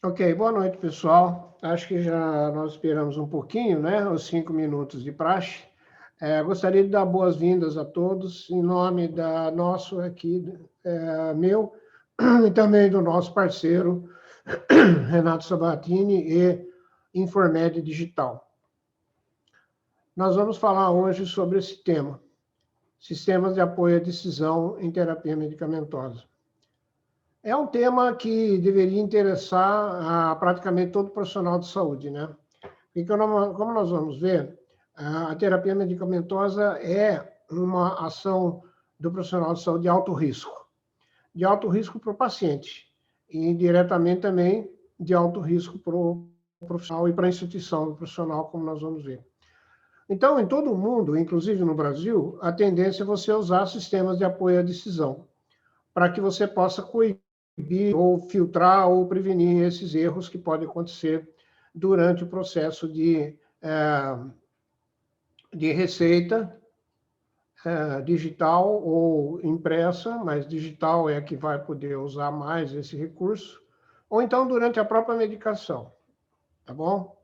Ok, boa noite, pessoal. Acho que já nós esperamos um pouquinho, né? Os 5 minutos de praxe. Gostaria de dar boas-vindas a todos, em nome da nosso aqui, meu, e também do nosso parceiro, Renato Sabatini e Informed Digital. Nós vamos falar hoje sobre esse tema, sistemas de apoio à decisão em terapia medicamentosa. É um tema que deveria interessar a praticamente todo profissional de saúde, né? E como nós vamos ver, a terapia medicamentosa é uma ação do profissional de saúde de alto risco para o paciente e diretamente também de alto risco para o profissional e para a instituição do profissional, como nós vamos ver. Então, em todo o mundo, inclusive no Brasil, a tendência é você usar sistemas de apoio à decisão, para que você possa coibir ou filtrar ou prevenir esses erros que podem acontecer durante o processo de receita digital ou impressa, mas digital é a que vai poder usar mais esse recurso, ou então durante a própria medicação, tá bom?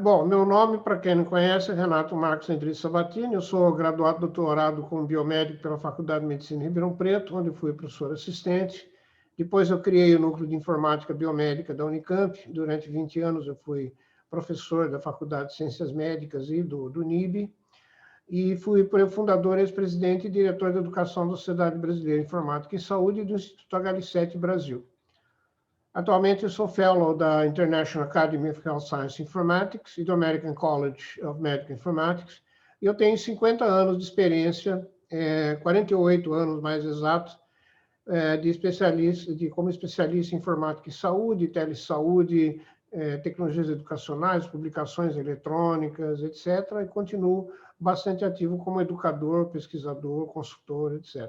Bom, meu nome, para quem não conhece, é Renato Marcos Endriz Sabatini, eu sou graduado doutorado como biomédico pela Faculdade de Medicina de Ribeirão Preto, onde fui professor assistente. Depois eu criei o Núcleo de Informática Biomédica da Unicamp. Durante 20 anos eu fui professor da Faculdade de Ciências Médicas e do NIB. E fui fundador, ex-presidente e diretor de Educação da Sociedade Brasileira de Informática e Saúde e do Instituto H7 Brasil. Atualmente, eu sou fellow da International Academy of Health Science Informatics e do American College of Medical Informatics. E eu tenho 50 anos de experiência, 48 anos mais exatos, como especialista em informática e saúde, telesaúde, tecnologias educacionais, publicações eletrônicas, etc. E continuo bastante ativo como educador, pesquisador, consultor, etc.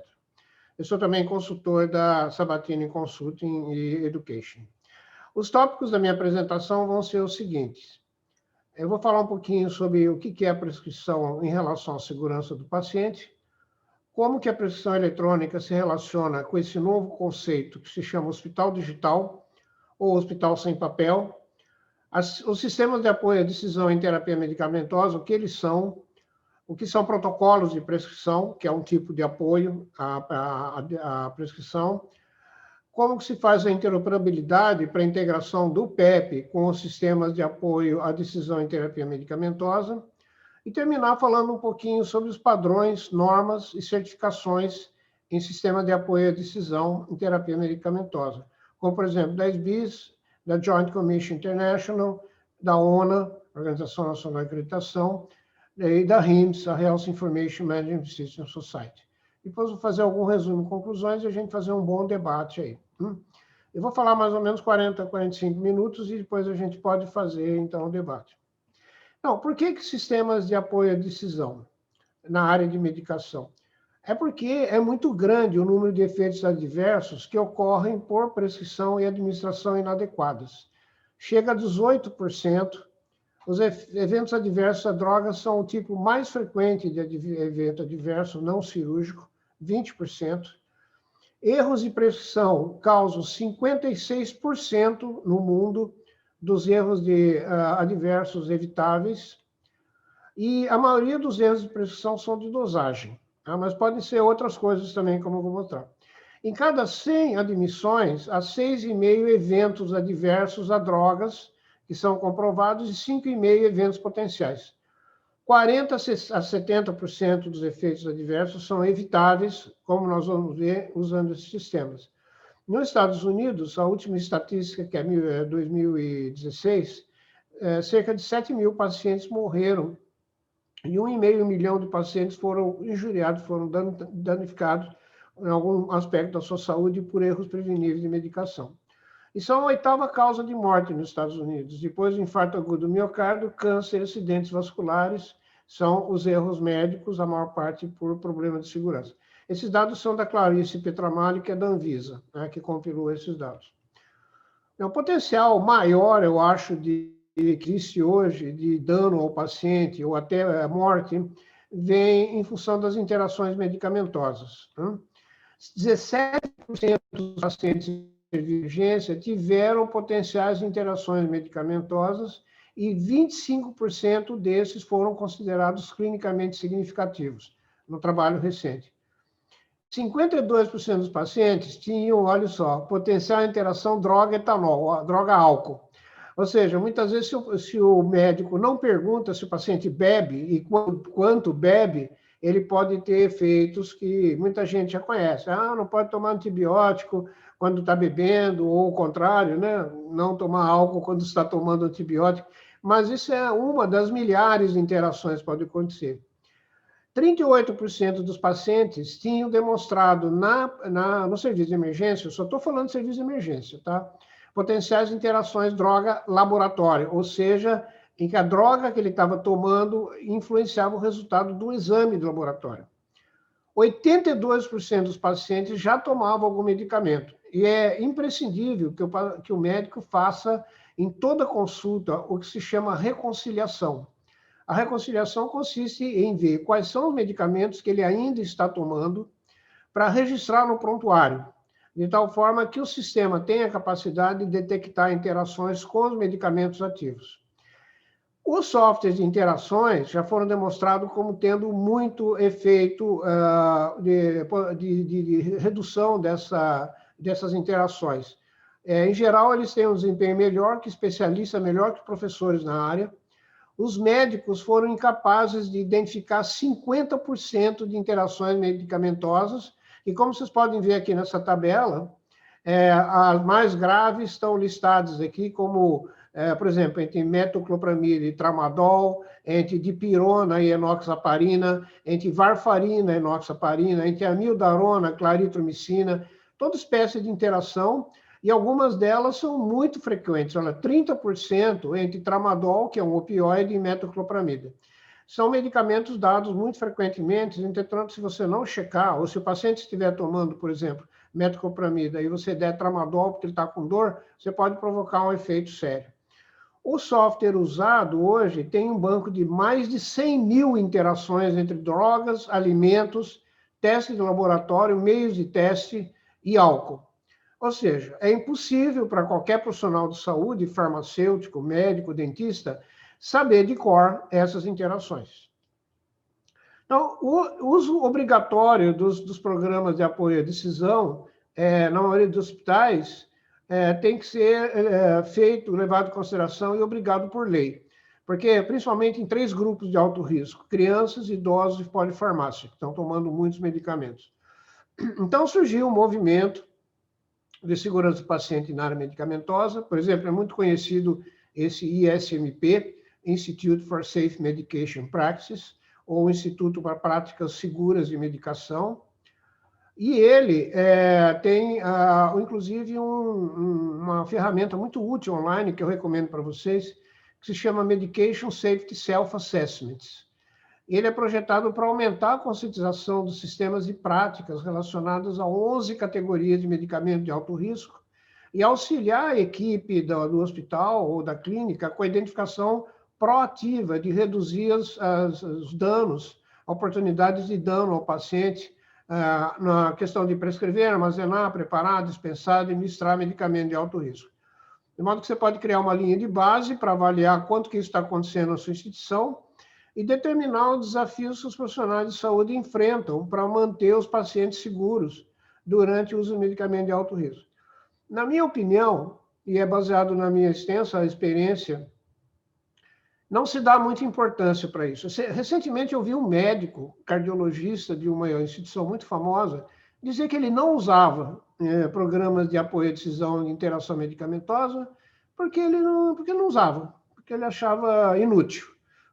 Eu sou também consultor da Sabatini Consulting e Education. Os tópicos da minha apresentação vão ser os seguintes. Eu vou falar um pouquinho sobre o que é a prescrição em relação à segurança do paciente, como que a prescrição eletrônica se relaciona com esse novo conceito que se chama hospital digital ou hospital sem papel, os sistemas de apoio à decisão em terapia medicamentosa, o que são protocolos de prescrição, que é um tipo de apoio à prescrição, como que se faz a interoperabilidade para a integração do PEP com os sistemas de apoio à decisão em terapia medicamentosa, e terminar falando um pouquinho sobre os padrões, normas e certificações em sistema de apoio à decisão em terapia medicamentosa, como, por exemplo, da SBIS, da Joint Commission International, da ONA, Organização Nacional de Acreditação, e da HIMSS, a Health Information Management System Society. Depois vou fazer algum resumo e conclusões e a gente fazer um bom debate aí. Eu vou falar mais ou menos 40, 45 minutos e depois a gente pode fazer, então, o debate. Não, por que sistemas de apoio à decisão na área de medicação? É porque é muito grande o número de efeitos adversos que ocorrem por prescrição e administração inadequadas. Chega a 18%. Os eventos adversos a drogas são o tipo mais frequente de evento adverso não cirúrgico, 20%. Erros de prescrição causam 56% no mundo dos erros adversos evitáveis. E a maioria dos erros de prescrição são de dosagem, tá? Mas podem ser outras coisas também, como eu vou mostrar. Em cada 100 admissões, há 6,5 eventos adversos a drogas que são comprovados, e 5,5 eventos potenciais. 40% a 70% dos efeitos adversos são evitáveis, como nós vamos ver usando esses sistemas. Nos Estados Unidos, a última estatística, que é 2016, cerca de 7 mil pacientes morreram e 1,5 milhão de pacientes foram injuriados, foram danificados em algum aspecto da sua saúde por erros preveníveis de medicação. E são a 8ª causa de morte nos Estados Unidos. Depois do infarto agudo do miocárdio, câncer, acidentes vasculares, são os erros médicos, a maior parte por problema de segurança. Esses dados são da Clarice Petramalli, que é da Anvisa, né, que compilou esses dados. O potencial maior, eu acho, que existe hoje de dano ao paciente ou até a morte, vem em função das interações medicamentosas. 17% dos pacientes de emergência tiveram potenciais interações medicamentosas e 25% desses foram considerados clinicamente significativos, no trabalho recente. 52% dos pacientes tinham, olha só, potencial interação droga-etanol, droga-álcool. Ou seja, muitas vezes, se o médico não pergunta se o paciente bebe e quanto bebe, ele pode ter efeitos que muita gente já conhece. Não pode tomar antibiótico quando está bebendo, ou o contrário, né? Não tomar álcool quando está tomando antibiótico. Mas isso é uma das milhares de interações que pode acontecer. 38% dos pacientes tinham demonstrado no serviço de emergência, eu só estou falando de serviço de emergência, tá? Potenciais interações droga-laboratório, ou seja, em que a droga que ele estava tomando influenciava o resultado do exame do laboratório. 82% dos pacientes já tomavam algum medicamento. E é imprescindível que o médico faça em toda consulta o que se chama reconciliação. A reconciliação consiste em ver quais são os medicamentos que ele ainda está tomando para registrar no prontuário, de tal forma que o sistema tenha a capacidade de detectar interações com os medicamentos ativos. Os softwares de interações já foram demonstrados como tendo muito efeito de redução dessas interações. Em geral, eles têm um desempenho melhor que especialistas, melhor que professores na área. Os médicos foram incapazes de identificar 50% de interações medicamentosas, e como vocês podem ver aqui nessa tabela, as mais graves estão listadas aqui como, por exemplo, entre metoclopramida e tramadol, entre dipirona e enoxaparina, entre varfarina e enoxaparina, entre amiodarona, claritromicina, toda espécie de interação, e algumas delas são muito frequentes, olha, 30% entre tramadol, que é um opioide, e metoclopramida. São medicamentos dados muito frequentemente, entretanto, se você não checar, ou se o paciente estiver tomando, por exemplo, metoclopramida, e você der tramadol porque ele está com dor, você pode provocar um efeito sério. O software usado hoje tem um banco de mais de 100 mil interações entre drogas, alimentos, testes de laboratório, meios de teste e álcool. Ou seja, é impossível para qualquer profissional de saúde, farmacêutico, médico, dentista, saber de cor essas interações. Então, o uso obrigatório dos programas de apoio à decisão, na maioria dos hospitais, tem que ser feito, levado em consideração e obrigado por lei. Porque, principalmente em 3 grupos de alto risco, crianças, idosos e polifarmácia, que estão tomando muitos medicamentos. Então, surgiu um movimento de segurança do paciente na área medicamentosa. Por exemplo, é muito conhecido esse ISMP, Institute for Safe Medication Practices, ou Instituto para Práticas Seguras de Medicação. E ele tem, inclusive, uma ferramenta muito útil online, que eu recomendo para vocês, que se chama Medication Safety Self-Assessments. Ele é projetado para aumentar a conscientização dos sistemas e práticas relacionadas a 11 categorias de medicamentos de alto risco e auxiliar a equipe do hospital ou da clínica com a identificação proativa de reduzir os danos, oportunidades de dano ao paciente, na questão de prescrever, armazenar, preparar, dispensar, administrar medicamento de alto risco. De modo que você pode criar uma linha de base para avaliar quanto que isso está acontecendo na sua instituição e determinar os desafios que os profissionais de saúde enfrentam para manter os pacientes seguros durante o uso de medicamento de alto risco. Na minha opinião, e é baseado na minha extensa experiência, não se dá muita importância para isso. Recentemente eu vi um médico, cardiologista de uma instituição muito famosa, dizer que ele não usava programas de apoio à decisão de interação medicamentosa porque ele não usava, porque ele achava inútil.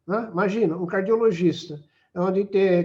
Né? Imagina, um cardiologista,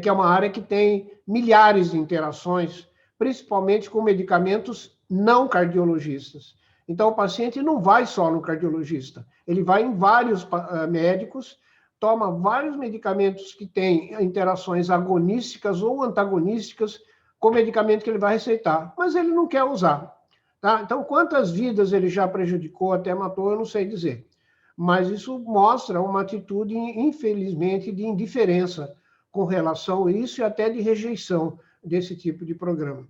que é uma área que tem milhares de interações, principalmente com medicamentos não cardiologistas. Então, o paciente não vai só no cardiologista, ele vai em vários médicos, toma vários medicamentos que têm interações agonísticas ou antagonísticas com o medicamento que ele vai receitar, mas ele não quer usar. Tá? Então, quantas vidas ele já prejudicou, até matou, eu não sei dizer. Mas isso mostra uma atitude, infelizmente, de indiferença com relação a isso e até de rejeição desse tipo de programa.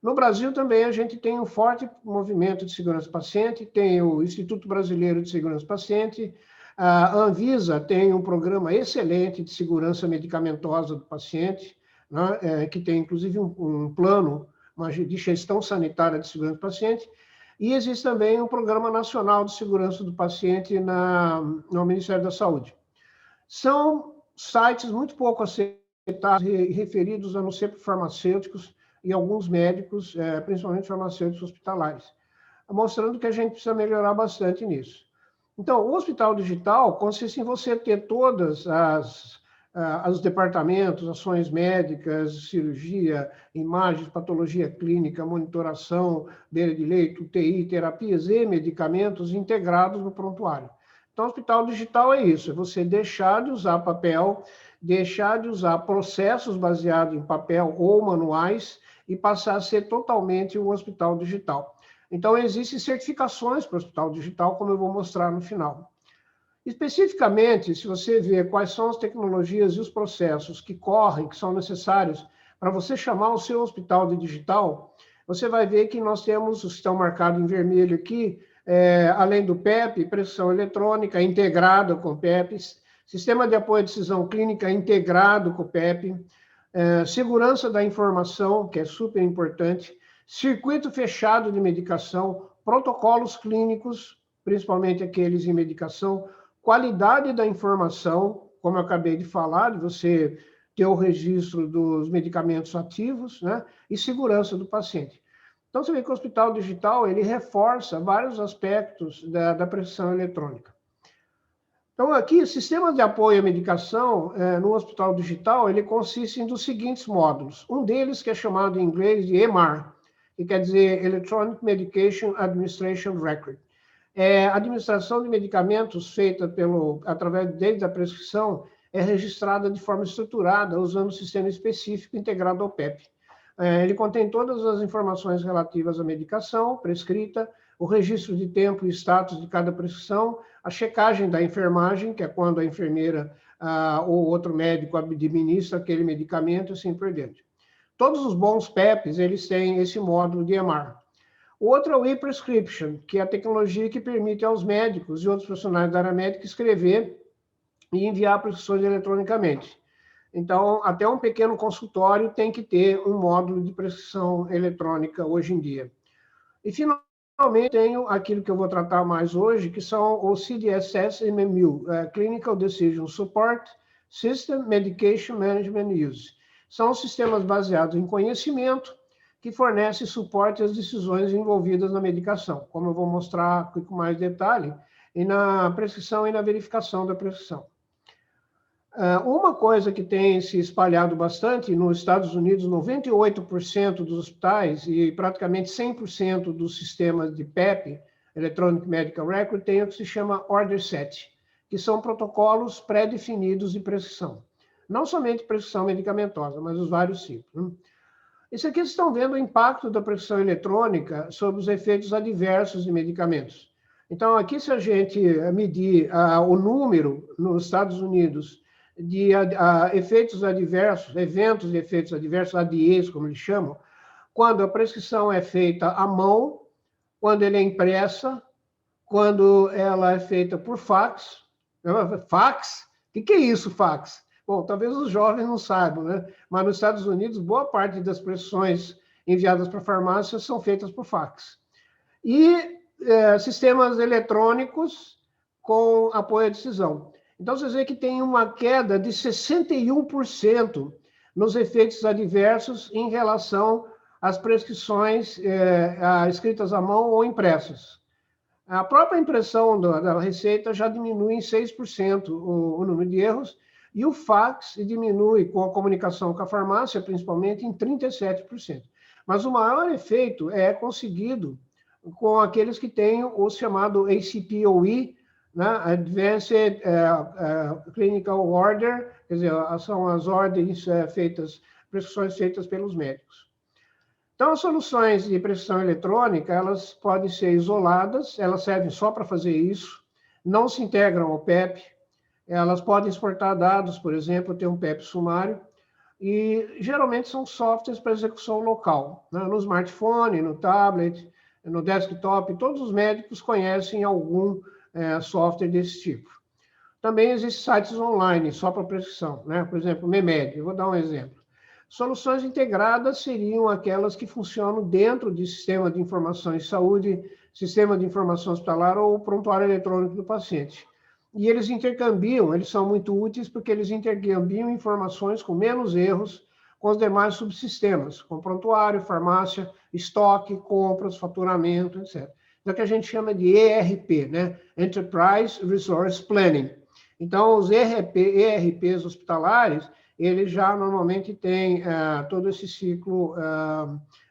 No Brasil também a gente tem um forte movimento de segurança do paciente, tem o Instituto Brasileiro de Segurança do Paciente, a Anvisa tem um programa excelente de segurança medicamentosa do paciente, né, que tem inclusive um plano de gestão sanitária de segurança do paciente, e existe também um Programa Nacional de Segurança do Paciente no Ministério da Saúde. São sites muito pouco aceitados e referidos, a não ser por farmacêuticos e alguns médicos, principalmente farmacêuticos hospitalares, mostrando que a gente precisa melhorar bastante nisso. Então, o hospital digital consiste em você ter todas os departamentos, ações médicas, cirurgia, imagens, patologia clínica, monitoração, beira de leito, UTI, terapias e medicamentos integrados no prontuário. Então, o hospital digital é isso, é você deixar de usar papel, deixar de usar processos baseados em papel ou manuais e passar a ser totalmente um hospital digital. Então, existem certificações para o hospital digital, como eu vou mostrar no final. Especificamente, se você ver quais são as tecnologias e os processos que correm, que são necessários para você chamar o seu hospital de digital, você vai ver que nós temos, os que estão marcados em vermelho aqui, além do PEP, prescrição eletrônica integrada com o PEP, sistema de apoio à decisão clínica integrado com o PEP, segurança da informação, que é super importante, circuito fechado de medicação, protocolos clínicos, principalmente aqueles em medicação, qualidade da informação, como eu acabei de falar, de você ter o registro dos medicamentos ativos, né, e segurança do paciente. Então, você vê que o hospital digital, ele reforça vários aspectos da prescrição eletrônica. Então, aqui, o sistema de apoio à medicação no hospital digital, ele consiste dos seguintes módulos. Um deles, que é chamado em inglês de EMR, que quer dizer Electronic Medication Administration Record. A administração de medicamentos feita através desde a prescrição é registrada de forma estruturada, usando um sistema específico integrado ao PEP. Ele contém todas as informações relativas à medicação prescrita, o registro de tempo e status de cada prescrição, a checagem da enfermagem, que é quando a enfermeira ou outro médico administra aquele medicamento, e assim por diante. Todos os bons PEPs, eles têm esse módulo de EMR. O outro é o e-prescription, que é a tecnologia que permite aos médicos e outros profissionais da área médica escrever e enviar prescrições eletronicamente. Então, até um pequeno consultório tem que ter um módulo de prescrição eletrônica hoje em dia. E, finalmente, tenho aquilo que eu vou tratar mais hoje, que são os CDSS-MMU, Clinical Decision Support System Medication Management Use. São sistemas baseados em conhecimento que fornecem suporte às decisões envolvidas na medicação, como eu vou mostrar com mais detalhe, e na prescrição e na verificação da prescrição. Uma coisa que tem se espalhado bastante, nos Estados Unidos, 98% dos hospitais e praticamente 100% dos sistemas de PEP, Electronic Medical Record, tem o que se chama Order Set, que são protocolos pré-definidos de prescrição. Não somente prescrição medicamentosa, mas os vários tipos. Né? Isso aqui vocês estão vendo o impacto da prescrição eletrônica sobre os efeitos adversos de medicamentos. Então, aqui, se a gente medir o número nos Estados Unidos de efeitos adversos, eventos de efeitos adversos, ADEs, como eles chamam, quando a prescrição é feita à mão, quando ela é impressa, quando ela é feita por fax. Fax? O que é isso, fax? Bom, talvez os jovens não saibam, né? Mas nos Estados Unidos, boa parte das prescrições enviadas para farmácias são feitas por fax. E sistemas eletrônicos com apoio à decisão. Então, vocês veem que tem uma queda de 61% nos efeitos adversos em relação às prescrições escritas à mão ou impressas. A própria impressão da receita já diminui em 6% o número de erros, e o fax diminui com a comunicação com a farmácia, principalmente, em 37%. Mas o maior efeito é conseguido com aqueles que têm o chamado ACPOE, né? Advanced Clinical Order, quer dizer, são as ordens prescrições feitas pelos médicos. Então, as soluções de prescrição eletrônica, elas podem ser isoladas, elas servem só para fazer isso, não se integram ao PEP, elas podem exportar dados, por exemplo, ter um PEP sumário, e geralmente são softwares para execução local, né? No smartphone, no tablet, no desktop, todos os médicos conhecem algum software desse tipo. Também existem sites online só para prescrição, né? Por exemplo, Memed, eu vou dar um exemplo. Soluções integradas seriam aquelas que funcionam dentro de sistema de informação em saúde, sistema de informação hospitalar ou prontuário eletrônico do paciente. E eles intercambiam, eles são muito úteis porque eles intercambiam informações com menos erros com os demais subsistemas, com prontuário, farmácia, estoque, compras, faturamento, etc. É o que a gente chama de ERP, né? Enterprise Resource Planning. Então, os ERPs hospitalares, eles já normalmente têm todo esse ciclo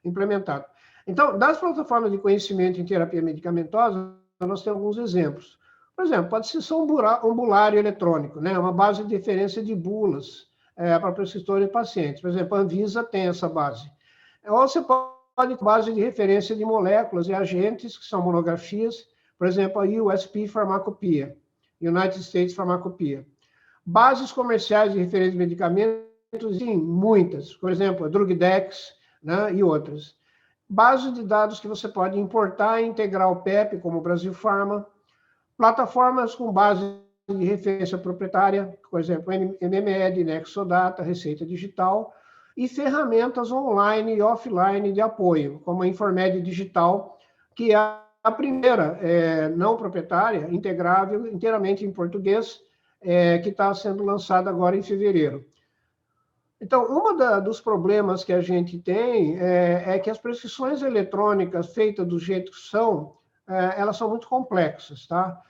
implementado. Então, das plataformas de conhecimento em terapia medicamentosa, nós temos alguns exemplos. Por exemplo, pode ser só um bulário eletrônico, né? Uma base de referência de bulas para prescritores e pacientes. Por exemplo, a Anvisa tem essa base. Ou você pode ter base de referência de moléculas e agentes, que são monografias, por exemplo, a USP Farmacopia, United States Farmacopia. Bases comerciais de referência de medicamentos, sim, muitas. Por exemplo, a Drugdex, né, e outras. Bases de dados que você pode importar e integrar o PEP, como o Brasil Pharma. Plataformas com base de referência proprietária, por exemplo, MMED, Nexodata, Receita Digital, e ferramentas online e offline de apoio, como a Informed Digital, que é a primeira não proprietária, integrável, inteiramente em português, que está sendo lançada agora em fevereiro. Então, dos problemas que a gente tem é que as prescrições eletrônicas feitas do jeito que são, elas são muito complexas, tá?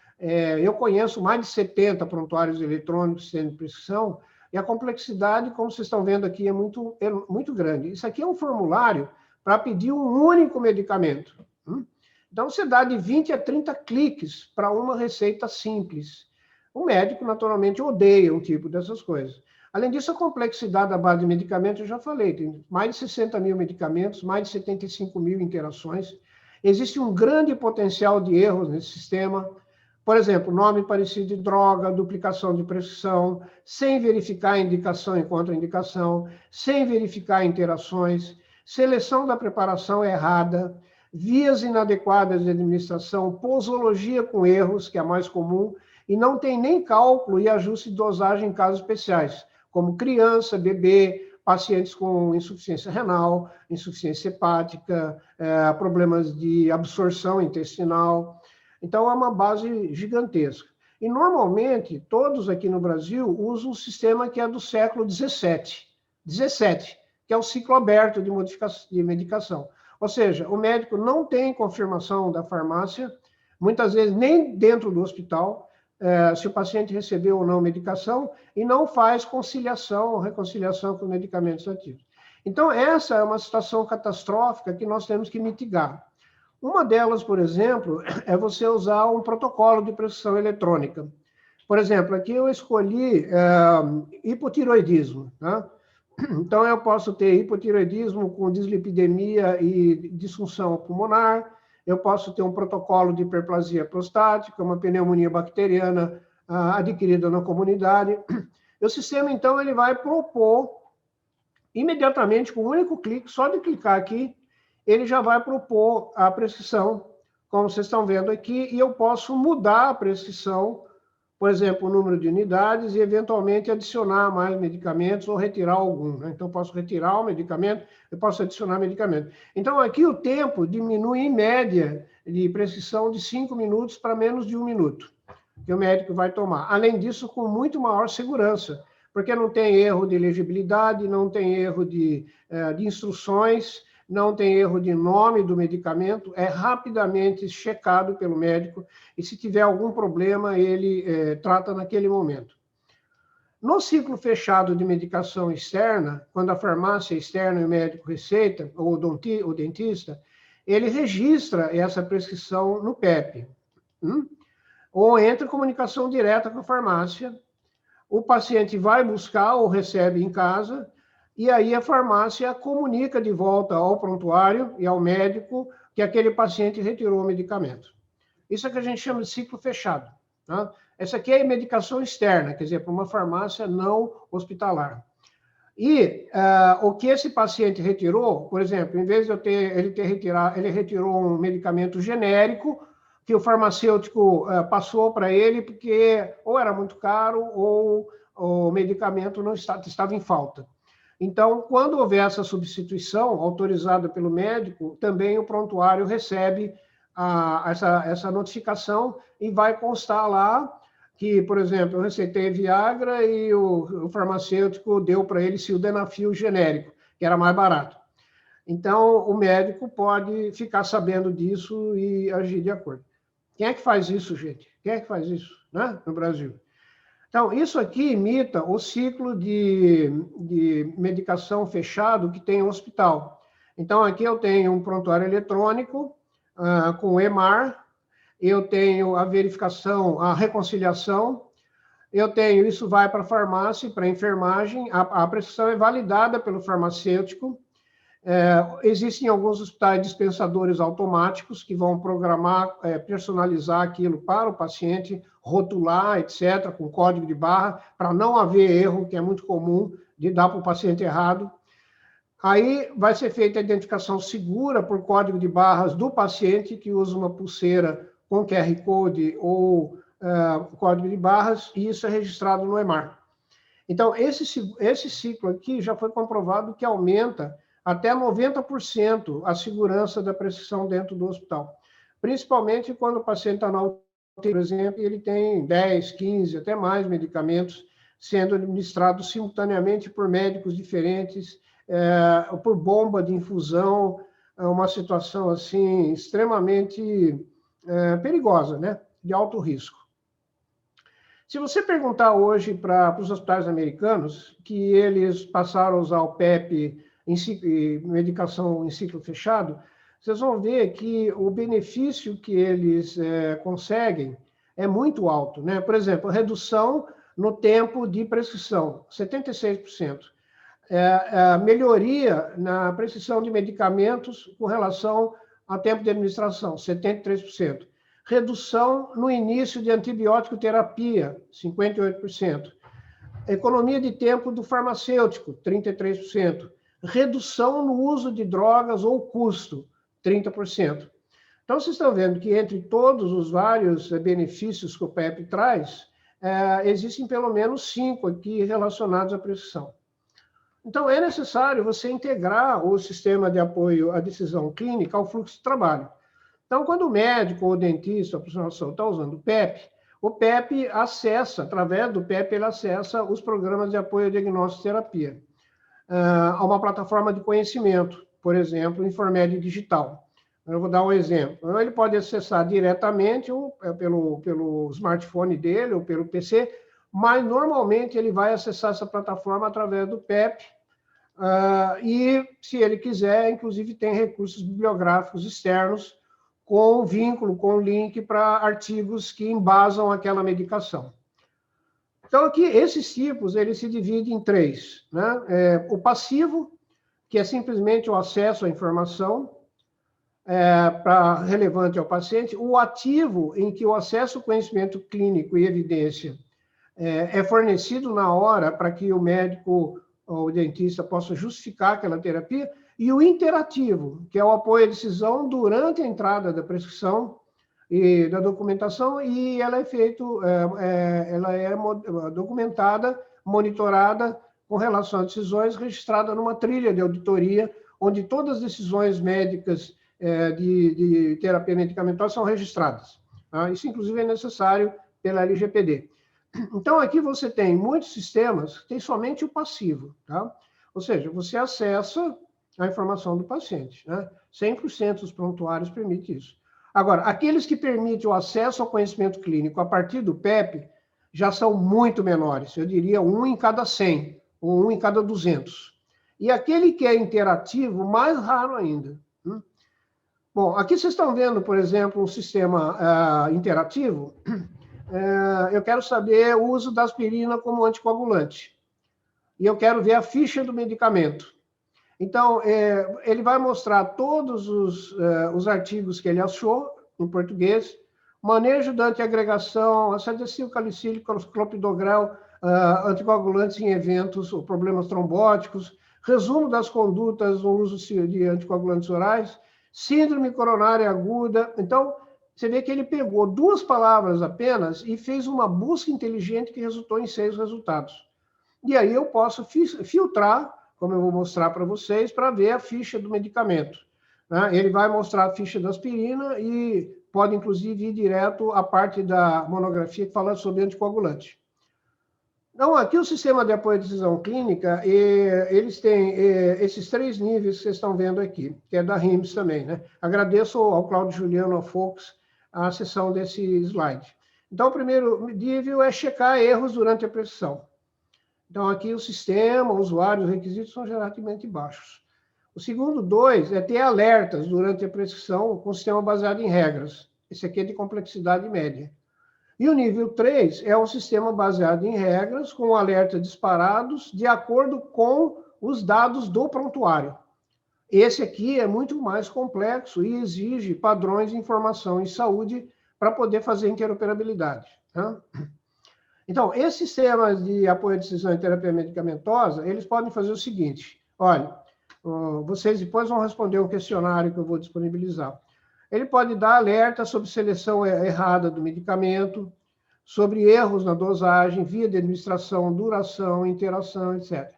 Eu conheço mais de 70 prontuários eletrônicos sendo prescrição, e a complexidade, como vocês estão vendo aqui, é muito grande. Isso aqui é um formulário para pedir um único medicamento. Então, você dá de 20 a 30 cliques para uma receita simples. O médico, naturalmente, odeia um tipo dessas coisas. Além disso, a complexidade da base de medicamentos, eu já falei, tem mais de 60 mil medicamentos, mais de 75 mil interações. Existe um grande potencial de erros nesse sistema. Por exemplo, nome parecido de droga, duplicação de prescrição, sem verificar a indicação e contraindicação, sem verificar interações, seleção da preparação errada, vias inadequadas de administração, posologia com erros, que é a mais comum, e não tem nem cálculo e ajuste de dosagem em casos especiais, como criança, bebê, pacientes com insuficiência renal, insuficiência hepática, problemas de absorção intestinal. Então, é uma base gigantesca. E, normalmente, todos aqui no Brasil usam um sistema que é do século XVII, que é o ciclo aberto de medicação. Ou seja, o médico não tem confirmação da farmácia, muitas vezes nem dentro do hospital, se o paciente recebeu ou não medicação, e não faz conciliação ou reconciliação com medicamentos ativos. Então, essa é uma situação catastrófica que nós temos que mitigar. Uma delas, por exemplo, é você usar um protocolo de prescrição eletrônica. Por exemplo, aqui eu escolhi hipotiroidismo, tá? Então, eu posso ter hipotiroidismo com dislipidemia e disfunção pulmonar, eu posso ter um protocolo de hiperplasia prostática, uma pneumonia bacteriana adquirida na comunidade. O sistema, então, ele vai propor imediatamente, com um único clique, só de clicar aqui, ele já vai propor a prescrição, como vocês estão vendo aqui, e eu posso mudar a prescrição, por exemplo, o número de unidades e, eventualmente, adicionar mais medicamentos ou retirar algum, né? Então, eu posso retirar o medicamento, eu posso adicionar medicamento. Então, aqui o tempo diminui, em média, de prescrição de 5 minutos para menos de 1 minuto, que o médico vai tomar. Além disso, com muito maior segurança, porque não tem erro de elegibilidade, não tem erro de instruções, não tem erro de nome do medicamento, é rapidamente checado pelo médico e, se tiver algum problema, ele trata naquele momento. No ciclo fechado de medicação externa, quando a farmácia externa e o médico receita, ou o dentista, ele registra essa prescrição no PEP, ou entra em comunicação direta com a farmácia, o paciente vai buscar ou recebe em casa, e aí a farmácia comunica de volta ao prontuário e ao médico que aquele paciente retirou o medicamento. Isso é que a gente chama de ciclo fechado. Tá? Essa aqui é a medicação externa, quer dizer, para uma farmácia não hospitalar. E o que esse paciente retirou, por exemplo, em vez de ele retirou um medicamento genérico que o farmacêutico passou para ele porque ou era muito caro ou o medicamento não estava em falta. Então, quando houver essa substituição autorizada pelo médico, também o prontuário recebe essa notificação e vai constar lá que, por exemplo, eu receitei Viagra e o farmacêutico deu para ele sildenafil genérico, que era mais barato. Então, o médico pode ficar sabendo disso e agir de acordo. Quem é que faz isso, gente? Quem é que faz isso, né, no Brasil? Então, isso aqui imita o ciclo de medicação fechado que tem no hospital. Então, aqui eu tenho um prontuário eletrônico com EMAR, eu tenho a verificação, a reconciliação, isso vai para a farmácia, para a enfermagem, a prescrição é validada pelo farmacêutico, existem alguns hospitais dispensadores automáticos que vão programar, personalizar aquilo para o paciente, rotular, etc., com código de barra, para não haver erro, que é muito comum, de dar para o paciente errado. Aí vai ser feita a identificação segura por código de barras do paciente, que usa uma pulseira com QR Code ou código de barras, e isso é registrado no EMAR. Então, esse ciclo aqui já foi comprovado que aumenta até 90% a segurança da prescrição dentro do hospital. Principalmente quando o paciente está na UTI, por exemplo, e ele tem 10, 15, até mais medicamentos sendo administrados simultaneamente por médicos diferentes, por bomba de infusão, uma situação assim extremamente perigosa, né? De alto risco. Se você perguntar hoje para os hospitais americanos, que eles passaram a usar o PEP medicação em ciclo fechado, vocês vão ver que o benefício que eles conseguem é muito alto, né? Por exemplo, redução no tempo de prescrição, 76%. Melhoria na prescrição de medicamentos com relação ao tempo de administração, 73%. Redução no início de antibiótico terapia, 58%. Economia de tempo do farmacêutico, 33%. Redução no uso de drogas ou custo, 30%. Então, vocês estão vendo que entre todos os vários benefícios que o PEP traz, existem pelo menos 5 aqui relacionados à prescrição. Então, é necessário você integrar o sistema de apoio à decisão clínica ao fluxo de trabalho. Então, quando o médico ou o dentista, a profissional de saúde está usando o PEP acessa, através do PEP, ele acessa os programas de apoio à diagnóstico e terapia. A uma plataforma de conhecimento, por exemplo, Informed Digital. Eu vou dar um exemplo. Ele pode acessar diretamente pelo smartphone dele ou pelo PC, mas normalmente ele vai acessar essa plataforma através do PEP, e, se ele quiser, inclusive tem recursos bibliográficos externos com vínculo, com link para artigos que embasam aquela medicação. Então, aqui, esses tipos, eles se dividem em 3, né? O passivo, que é simplesmente o acesso à informação relevante ao paciente. O ativo, em que o acesso ao conhecimento clínico e evidência é fornecido na hora para que o médico ou o dentista possa justificar aquela terapia. E o interativo, que é o apoio à decisão durante a entrada da prescrição e da documentação, e ela é documentada, monitorada com relação às decisões, registrada numa trilha de auditoria, onde todas as decisões médicas de terapia medicamentosa são registradas. Tá? Isso, inclusive, é necessário pela LGPD. Então, aqui você tem muitos sistemas que tem somente o passivo, tá? Ou seja, você acessa a informação do paciente, né? 100% dos prontuários permite isso. Agora, aqueles que permitem o acesso ao conhecimento clínico a partir do PEP já são muito menores, eu diria 1 em cada 100, ou 1 em cada 200. E aquele que é interativo, mais raro ainda. Bom, aqui vocês estão vendo, por exemplo, um sistema interativo. Eu quero saber o uso da aspirina como anticoagulante. E eu quero ver a ficha do medicamento. Então, ele vai mostrar todos os artigos que ele achou, em português, manejo da antiagregação, acetacilsalicílico, clopidogrel, anticoagulantes em eventos ou problemas trombóticos, resumo das condutas no uso de anticoagulantes orais, síndrome coronária aguda. Então, você vê que ele pegou 2 palavras apenas e fez uma busca inteligente que resultou em 6 resultados. E aí eu posso filtrar, como eu vou mostrar para vocês, para ver a ficha do medicamento. Né? Ele vai mostrar a ficha da aspirina e pode, inclusive, ir direto à parte da monografia que fala sobre anticoagulante. Então, aqui o sistema de apoio à decisão clínica, eles têm esses 3 níveis que vocês estão vendo aqui, que é da RIMS também, né? Agradeço ao Cláudio Juliano, ao Fox, a sessão desse slide. Então, o primeiro nível é checar erros durante a prescrição. Então, aqui o sistema, o usuário, os requisitos são geralmente baixos. O segundo 2 é ter alertas durante a prescrição com sistema baseado em regras. Esse aqui é de complexidade média. E o nível 3 é um sistema baseado em regras, com alertas disparados de acordo com os dados do prontuário. Esse aqui é muito mais complexo e exige padrões de informação em saúde para poder fazer interoperabilidade. Tá? Então, esses sistemas de apoio à decisão em terapia medicamentosa, eles podem fazer o seguinte, olha, vocês depois vão responder um questionário que eu vou disponibilizar. Ele pode dar alerta sobre seleção errada do medicamento, sobre erros na dosagem, via de administração, duração, interação, etc.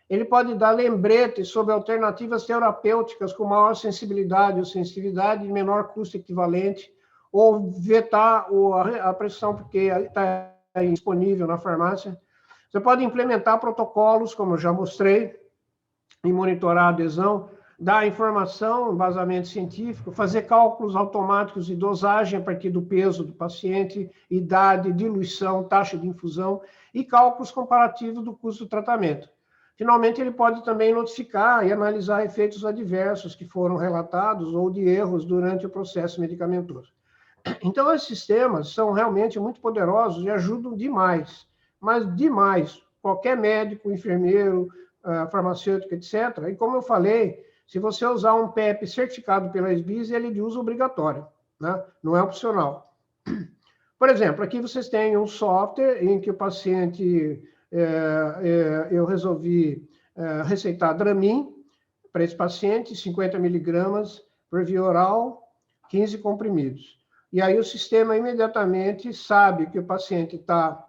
Ele pode dar lembretes sobre alternativas terapêuticas com maior sensibilidade ou sensitividade e menor custo equivalente, ou vetar a prescrição porque está disponível na farmácia. Você pode implementar protocolos, como eu já mostrei, e monitorar a adesão, dar informação, embasamento científico, fazer cálculos automáticos de dosagem a partir do peso do paciente, idade, diluição, taxa de infusão e cálculos comparativos do custo do tratamento. Finalmente, ele pode também notificar e analisar efeitos adversos que foram relatados ou de erros durante o processo medicamentoso. Então, esses sistemas são realmente muito poderosos e ajudam demais, mas demais, qualquer médico, enfermeiro, farmacêutico, etc. E como eu falei, se você usar um PEP certificado pela SBIS, ele é de uso obrigatório, né? Não é opcional. Por exemplo, aqui vocês têm um software em que o paciente, eu resolvi receitar Dramin para esse paciente, 50 miligramas por via oral, 15 comprimidos. E aí o sistema imediatamente sabe que o paciente está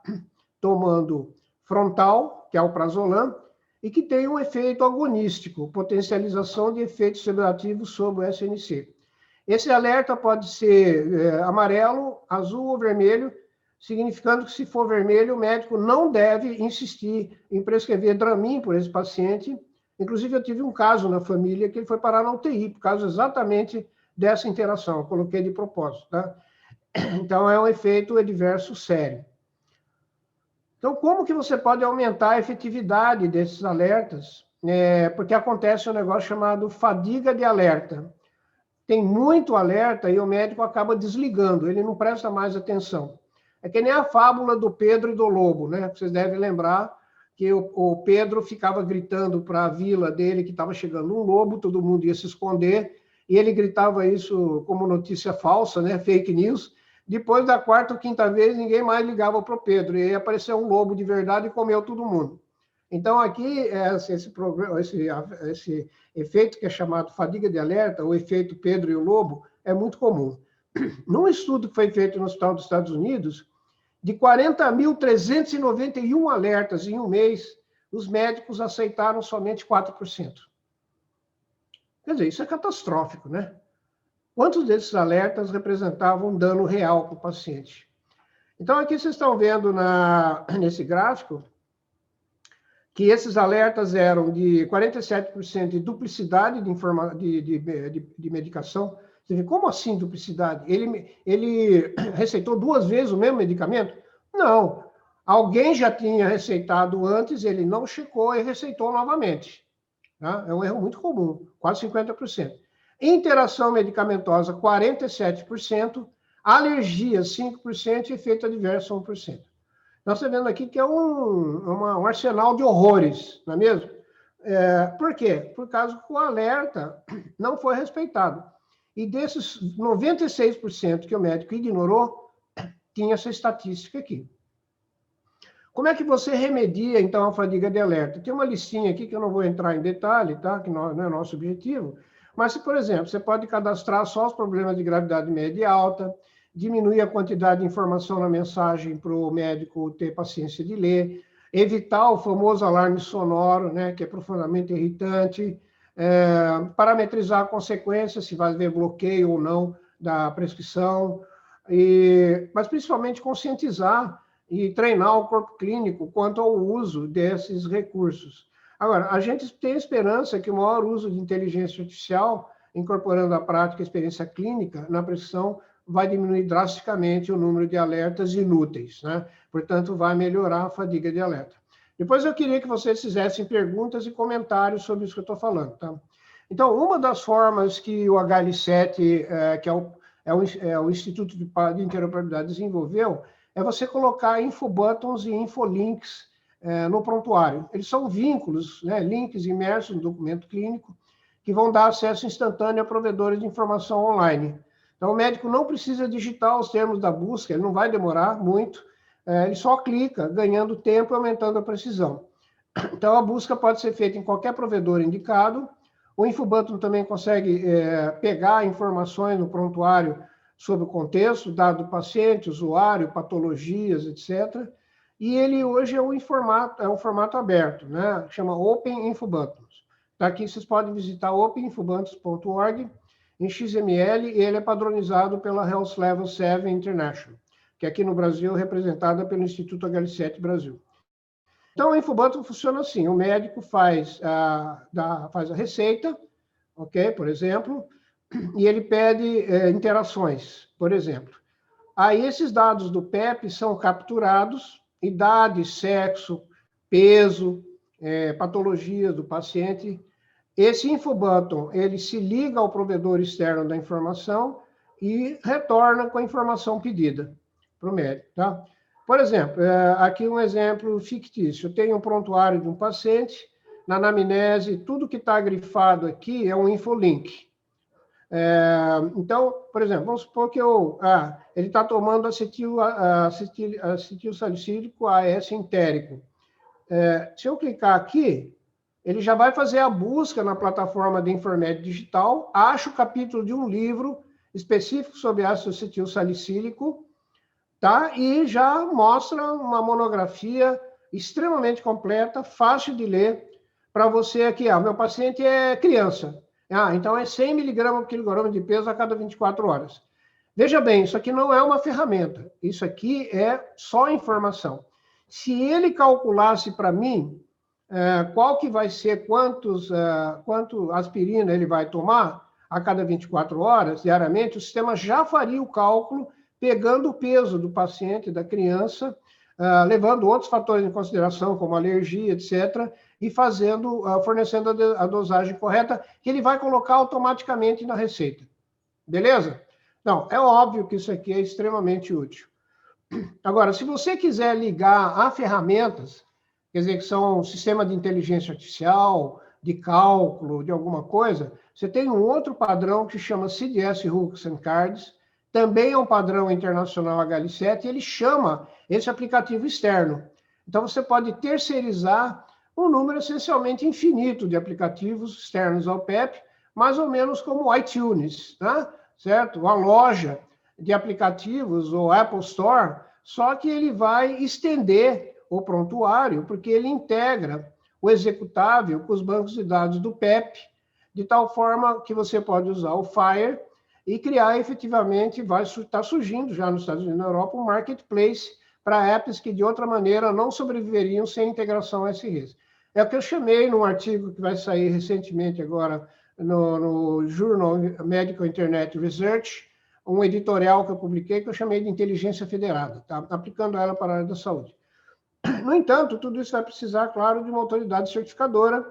tomando frontal, que é o prazolam, e que tem um efeito agonístico, potencialização de efeitos sedativos sobre o SNC. Esse alerta pode ser amarelo, azul ou vermelho, significando que se for vermelho, o médico não deve insistir em prescrever Dramin por esse paciente. Inclusive, eu tive um caso na família que ele foi parar na UTI, por causa exatamente dessa interação, eu coloquei de propósito, tá? Então, é um efeito adverso sério. Então, como que você pode aumentar a efetividade desses alertas? Porque acontece um negócio chamado fadiga de alerta. Tem muito alerta e o médico acaba desligando, ele não presta mais atenção. É que nem a fábula do Pedro e do Lobo, né? Vocês devem lembrar que o Pedro ficava gritando para a vila dele que estava chegando um lobo, todo mundo ia se esconder, e ele gritava isso como notícia falsa, né? Fake news. Depois da 4ª ou 5ª vez, ninguém mais ligava para o Pedro, e aí apareceu um lobo de verdade e comeu todo mundo. Então, aqui, esse efeito que é chamado fadiga de alerta, o efeito Pedro e o Lobo, é muito comum. Num estudo que foi feito no Hospital dos Estados Unidos, de 40.391 alertas em um mês, os médicos aceitaram somente 4%. Quer dizer, isso é catastrófico, né? Quantos desses alertas representavam um dano real para o paciente? Então, aqui vocês estão vendo nesse gráfico que esses alertas eram de 47% de duplicidade de medicação. Você vê, como assim duplicidade? Ele receitou 2 vezes o mesmo medicamento? Não. Alguém já tinha receitado antes, ele não checou e receitou novamente. Tá? É um erro muito comum, quase 50%. Interação medicamentosa, 47%. Alergia, 5%. E efeito adverso, 1%. Nós estamos vendo aqui que é um arsenal de horrores, não é mesmo? Por quê? Por causa que o alerta não foi respeitado. E desses 96% que o médico ignorou, tinha essa estatística aqui. Como é que você remedia, então, a fadiga de alerta? Tem uma listinha aqui que eu não vou entrar em detalhe, tá? Que não é nosso objetivo. Mas, se, por exemplo, você pode cadastrar só os problemas de gravidade média e alta, diminuir a quantidade de informação na mensagem para o médico ter paciência de ler, evitar o famoso alarme sonoro, né, que é profundamente irritante, parametrizar a consequência, se vai haver bloqueio ou não da prescrição, mas principalmente conscientizar e treinar o corpo clínico quanto ao uso desses recursos. Agora, a gente tem esperança que o maior uso de inteligência artificial, incorporando a prática e a experiência clínica na prescrição, vai diminuir drasticamente o número de alertas inúteis, né? Portanto, vai melhorar a fadiga de alerta. Depois eu queria que vocês fizessem perguntas e comentários sobre isso que eu estou falando, tá? Então, uma das formas que o HL7, que é o Instituto de Interoperabilidade, desenvolveu, é você colocar infobuttons e infolinks no prontuário. Eles são vínculos, né, links imersos no documento clínico, que vão dar acesso instantâneo a provedores de informação online. Então, o médico não precisa digitar os termos da busca, ele não vai demorar muito, ele só clica, ganhando tempo e aumentando a precisão. Então, a busca pode ser feita em qualquer provedor indicado. O infobutton também consegue pegar informações no prontuário sobre o contexto, dado do paciente, usuário, patologias, etc. E ele hoje é um formato aberto, né? Chama Open Infobuttons. Tá aqui, vocês podem visitar openinfobuttons.org em XML, e ele é padronizado pela Health Level 7 International, que aqui no Brasil é representada pelo Instituto HL7 Brasil. Então, o infobutton funciona assim: o médico faz a receita, ok? Por exemplo, e ele pede interações, por exemplo. Aí, esses dados do PEP são capturados, idade, sexo, peso, patologias do paciente. Esse infobutton, ele se liga ao provedor externo da informação e retorna com a informação pedida para o médico, tá? Por exemplo, aqui um exemplo fictício. Eu tenho um prontuário de um paciente, na anamnese, tudo que está grifado aqui é um infolink. Então, por exemplo, vamos supor que ele está tomando acetil salicílico AS entérico. Se eu clicar aqui, ele já vai fazer a busca na plataforma de Informed Digital, acha o capítulo de um livro específico sobre ácido acetil salicílico, tá? E já mostra uma monografia extremamente completa, fácil de ler, para você aqui. Meu paciente é criança. Então é 100 miligramas por quilograma de peso a cada 24 horas. Veja bem, isso aqui não é uma ferramenta. Isso aqui é só informação. Se ele calculasse para mim qual que vai ser quanto aspirina ele vai tomar a cada 24 horas, diariamente, o sistema já faria o cálculo pegando o peso do paciente, da criança, levando outros fatores em consideração, como alergia, etc., e fornecendo a dosagem correta, que ele vai colocar automaticamente na receita. Beleza? Não, é óbvio que isso aqui é extremamente útil. Agora, se você quiser ligar a ferramentas, quer dizer, que são um sistema de inteligência artificial, de cálculo, de alguma coisa, você tem um outro padrão que chama CDS Hooks and Cards, também é um padrão internacional HL7, e ele chama esse aplicativo externo. Então, você pode terceirizar um número essencialmente infinito de aplicativos externos ao PEP, mais ou menos como o iTunes, tá? Certo? A loja de aplicativos, o Apple Store, só que ele vai estender o prontuário, porque ele integra o executável com os bancos de dados do PEP, de tal forma que você pode usar o Fire e criar efetivamente, vai estar surgindo já nos Estados Unidos e na Europa, um marketplace para apps que de outra maneira não sobreviveriam sem integração SREs. É o que eu chamei num artigo que vai sair recentemente agora no Journal Medical Internet Research, um editorial que eu publiquei que eu chamei de inteligência federada, tá? Aplicando ela para a área da saúde. No entanto, tudo isso vai precisar, claro, de uma autoridade certificadora,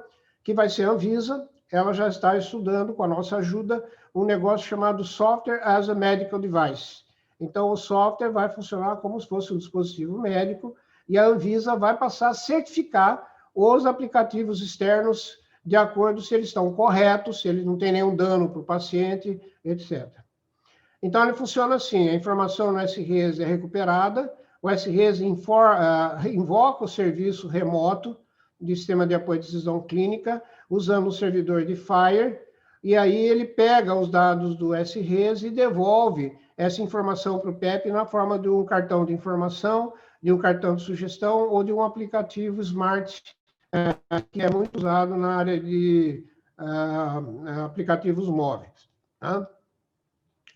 que vai ser a Anvisa. Ela já está estudando, com a nossa ajuda, um negócio chamado Software as a Medical Device. Então, o software vai funcionar como se fosse um dispositivo médico, e a Anvisa vai passar a certificar os aplicativos externos de acordo se eles estão corretos, se eles não têm nenhum dano para o paciente, etc. Então, ele funciona assim: a informação no SRES é recuperada, O SRES invoca o serviço remoto de sistema de apoio à decisão clínica, usando o servidor de FHIR, e aí ele pega os dados do SRES e devolve essa informação para o PEP na forma de um cartão de informação, de um cartão de sugestão ou de um aplicativo Smart, que é muito usado na área de aplicativos móveis. Tá?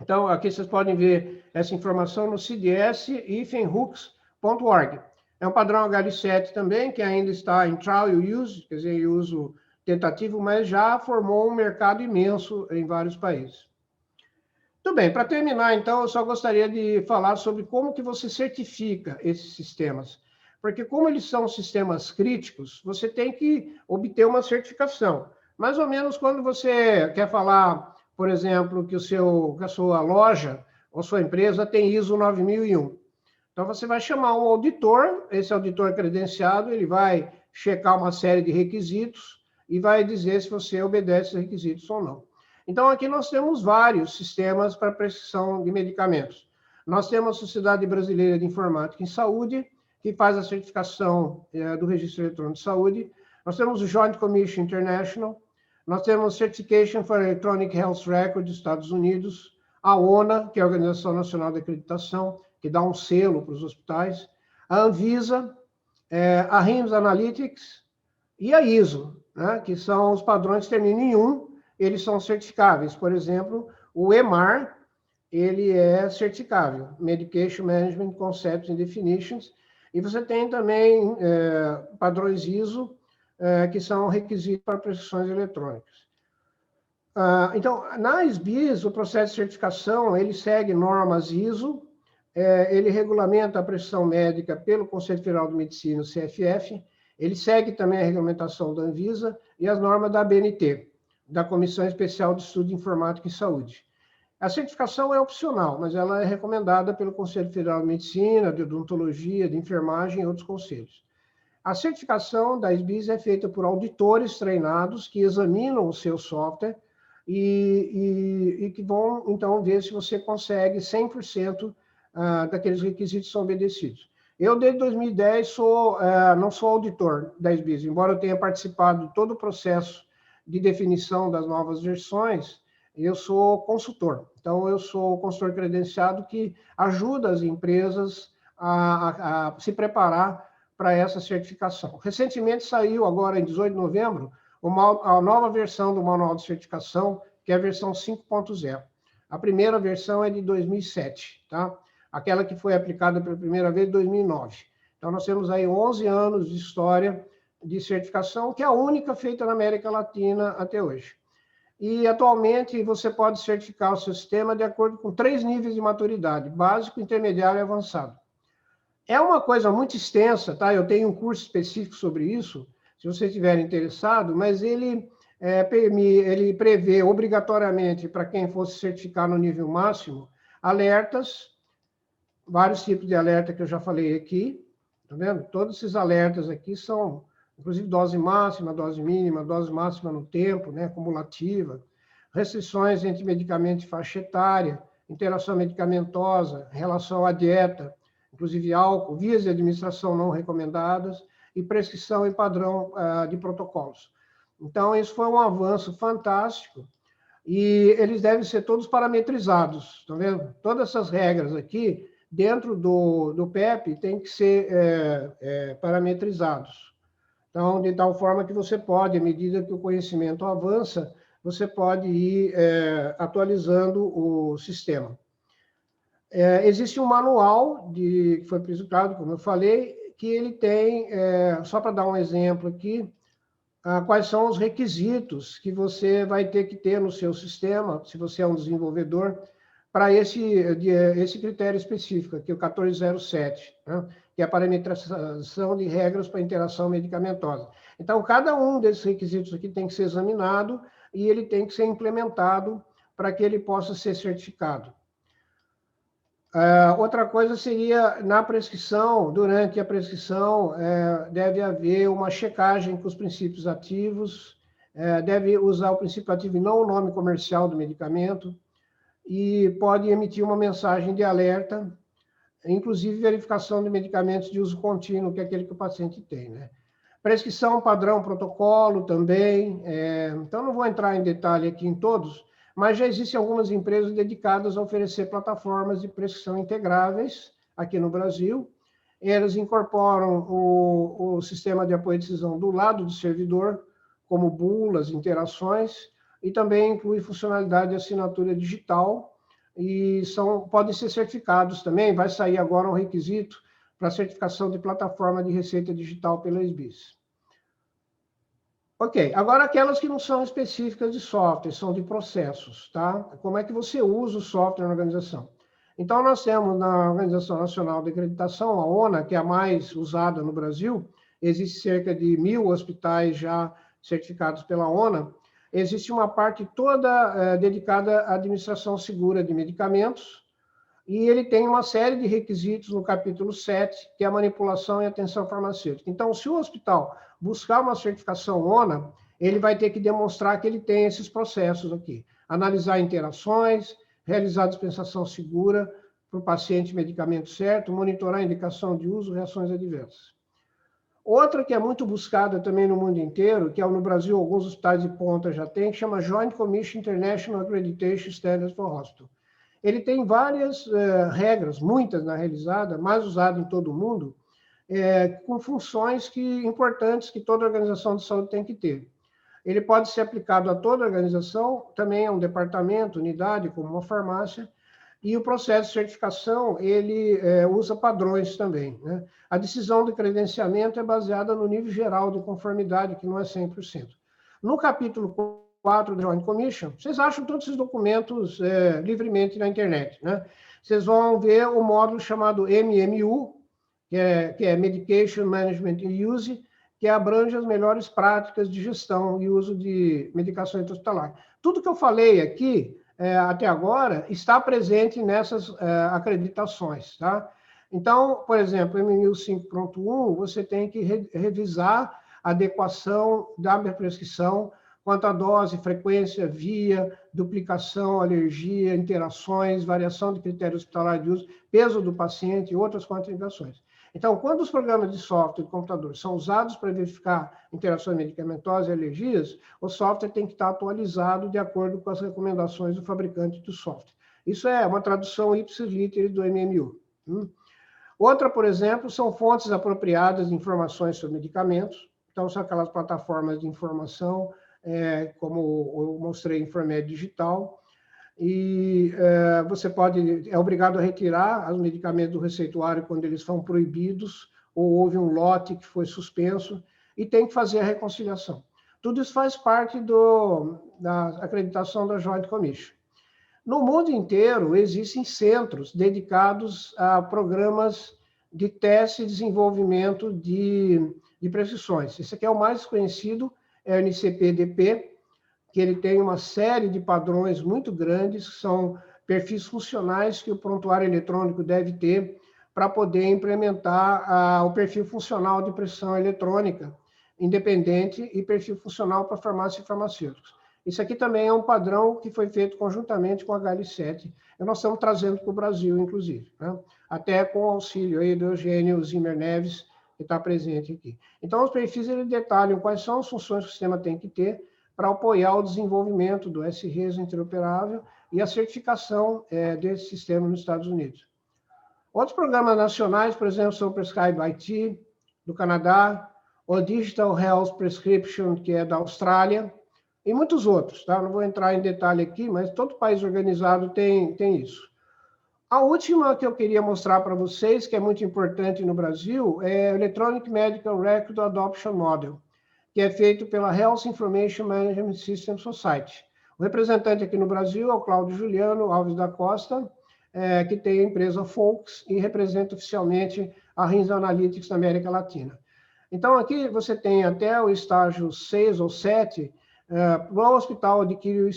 Então, aqui vocês podem ver essa informação no cds-hooks.org. É um padrão HL7 também, que ainda está em trial use, quer dizer, em uso tentativo, mas já formou um mercado imenso em vários países. Muito bem, para terminar, então, eu só gostaria de falar sobre como que você certifica esses sistemas. Porque como eles são sistemas críticos, você tem que obter uma certificação. Mais ou menos quando você quer falar, por exemplo, que a sua loja ou sua empresa tem ISO 9001. Então, você vai chamar um auditor, esse auditor credenciado, ele vai checar uma série de requisitos e vai dizer se você obedece aos requisitos ou não. Então, aqui nós temos vários sistemas para prescrição de medicamentos. Nós temos a Sociedade Brasileira de Informática em Saúde, que faz a certificação do Registro Eletrônico de Saúde. Nós temos o Joint Commission International. Nós temos Certification for Electronic Health Record dos Estados Unidos. A ONA, que é a Organização Nacional de Acreditação, que dá um selo para os hospitais. A Anvisa, a RIMS Analytics e a ISO, né, que são os padrões que terminam em 1, eles são certificáveis. Por exemplo, o EMAR, ele é certificável, Medication Management Concepts and Definitions, e você tem também padrões ISO, que são requisitos para prescrições eletrônicas. Então, na SBIS, o processo de certificação, ele segue normas ISO, ele regulamenta a prescrição médica pelo Conselho Federal de Medicina, o CFF, ele segue também a regulamentação da Anvisa e as normas da ABNT, da Comissão Especial de Estudo de Informática em Saúde. A certificação é opcional, mas ela é recomendada pelo Conselho Federal de Medicina, de Odontologia, de Enfermagem e outros conselhos. A certificação da SBIS é feita por auditores treinados que examinam o seu software e que vão, então, ver se você consegue 100% daqueles requisitos que são obedecidos. Eu, desde 2010, não sou auditor da SBIS, embora eu tenha participado de todo o processo de definição das novas versões, eu sou consultor. Então, eu sou consultor credenciado que ajuda as empresas a se preparar para essa certificação. Recentemente saiu, agora em 18 de novembro, a nova versão do Manual de Certificação, que é a versão 5.0. A primeira versão é de 2007, tá? Aquela que foi aplicada pela primeira vez em 2009. Então, nós temos aí 11 anos de história de certificação, que é a única feita na América Latina até hoje. E, atualmente, você pode certificar o seu sistema de acordo com 3 níveis de maturidade: básico, intermediário e avançado. É uma coisa muito extensa, tá? Eu tenho um curso específico sobre isso, se você estiver interessado, mas ele prevê obrigatoriamente, para quem fosse certificar no nível máximo, alertas, vários tipos de alerta que eu já falei aqui, tá vendo? Todos esses alertas aqui são, inclusive, dose máxima, dose mínima, dose máxima no tempo, né, cumulativa, restrições entre medicamento e faixa etária, interação medicamentosa, relação à dieta, inclusive álcool, vias de administração não recomendadas e prescrição e padrão de protocolos. Então, isso foi um avanço fantástico e eles devem ser todos parametrizados, estão vendo? Todas essas regras aqui, dentro do PEP, tem que ser parametrizados. Então, de tal forma que você pode, à medida que o conhecimento avança, você pode ir atualizando o sistema. Existe um manual que foi apresentado, como eu falei, que ele tem, só para dar um exemplo aqui, quais são os requisitos que você vai ter que ter no seu sistema, se você é um desenvolvedor, para esse critério específico, aqui o 1407, né, que é a parametrização de regras para interação medicamentosa. Então, cada um desses requisitos aqui tem que ser examinado e ele tem que ser implementado para que ele possa ser certificado. Outra coisa seria, na prescrição, durante a prescrição, deve haver uma checagem com os princípios ativos, deve usar o princípio ativo e não o nome comercial do medicamento, e pode emitir uma mensagem de alerta, inclusive verificação de medicamentos de uso contínuo, que é aquele que o paciente tem, né? Prescrição, padrão, protocolo também. Então, não vou entrar em detalhe aqui em todos, mas já existem algumas empresas dedicadas a oferecer plataformas de prescrição integráveis aqui no Brasil. Elas incorporam o sistema de apoio à decisão do lado do servidor, como bulas, interações, e também inclui funcionalidade de assinatura digital, e podem ser certificados também. Vai sair agora um requisito para certificação de plataforma de receita digital pela SBIS. Ok, agora aquelas que não são específicas de software, são de processos, tá? Como é que você usa o software na organização? Então, nós temos na Organização Nacional de Acreditação, a ONA, que é a mais usada no Brasil, existe cerca de 1.000 hospitais já certificados pela ONA. Existe uma parte toda dedicada à administração segura de medicamentos, e ele tem uma série de requisitos no capítulo 7, que é a manipulação e atenção farmacêutica. Então, se o hospital buscar uma certificação ONA, ele vai ter que demonstrar que ele tem esses processos aqui. Analisar interações, realizar dispensação segura para o paciente medicamento certo, monitorar a indicação de uso, reações adversas. Outra que é muito buscada também no mundo inteiro, que é no Brasil alguns hospitais de ponta já têm, que chama Joint Commission International Accreditation Standards for Hospital. Ele tem várias regras, muitas na realizada, mais usada em todo o mundo, com funções importantes que toda organização de saúde tem que ter. Ele pode ser aplicado a toda a organização, também a um departamento, unidade, como uma farmácia, e o processo de certificação, ele usa padrões também, né? A decisão de credenciamento é baseada no nível geral de conformidade, que não é 100%. No capítulo 4 do Joint Commission, vocês acham todos esses documentos livremente na internet, né? Vocês vão ver o módulo chamado MMU, que é Medication Management and Use, que abrange as melhores práticas de gestão e uso de medicações hospitalares. Tudo que eu falei aqui, até agora, está presente nessas acreditações, tá? Então, por exemplo, MMU 5.1, você tem que revisar a adequação da prescrição quanto à dose, frequência, via, duplicação, alergia, interações, variação de critério hospitalar de uso, peso do paciente e outras contraindicações. Então, quando os programas de software de computador são usados para verificar interações medicamentosas e alergias, o software tem que estar atualizado de acordo com as recomendações do fabricante do software. Isso é uma tradução ipsis literis do MMU. Outra, por exemplo, são fontes apropriadas de informações sobre medicamentos. Então, são aquelas plataformas de informação, como eu mostrei, Informed Digital, e você é obrigado a retirar os medicamentos do receituário quando eles são proibidos, ou houve um lote que foi suspenso, e tem que fazer a reconciliação. Tudo isso faz parte da acreditação da Joint Commission. No mundo inteiro, existem centros dedicados a programas de teste e desenvolvimento de prescrições. Esse aqui é o mais conhecido, é o NCP-DP, que ele tem uma série de padrões muito grandes, que são perfis funcionais que o prontuário eletrônico deve ter para poder implementar o perfil funcional de prescrição eletrônica independente e perfil funcional para farmácia e farmacêuticos. Isso aqui também é um padrão que foi feito conjuntamente com a HL7, e nós estamos trazendo para o Brasil, inclusive, né? Até com o auxílio aí do Eugênio Zimmer Neves, que está presente aqui. Então, os perfis eles detalham quais são as funções que o sistema tem que ter para apoiar o desenvolvimento do SRES interoperável e a certificação desse sistema nos Estados Unidos. Outros programas nacionais, por exemplo, são o Prescribe IT, do Canadá, o Digital Health Prescription, que é da Austrália, e muitos outros, tá? Não vou entrar em detalhe aqui, mas todo país organizado tem isso. A última que eu queria mostrar para vocês, que é muito importante no Brasil, é o Electronic Medical Record Adoption Model, que é feito pela Health Information Management System Society. O representante aqui no Brasil é o Cláudio Juliano Alves da Costa, que tem a empresa Folks e representa oficialmente a RINS Analytics na América Latina. Então, aqui você tem até o estágio 6 ou 7, para o hospital adquirir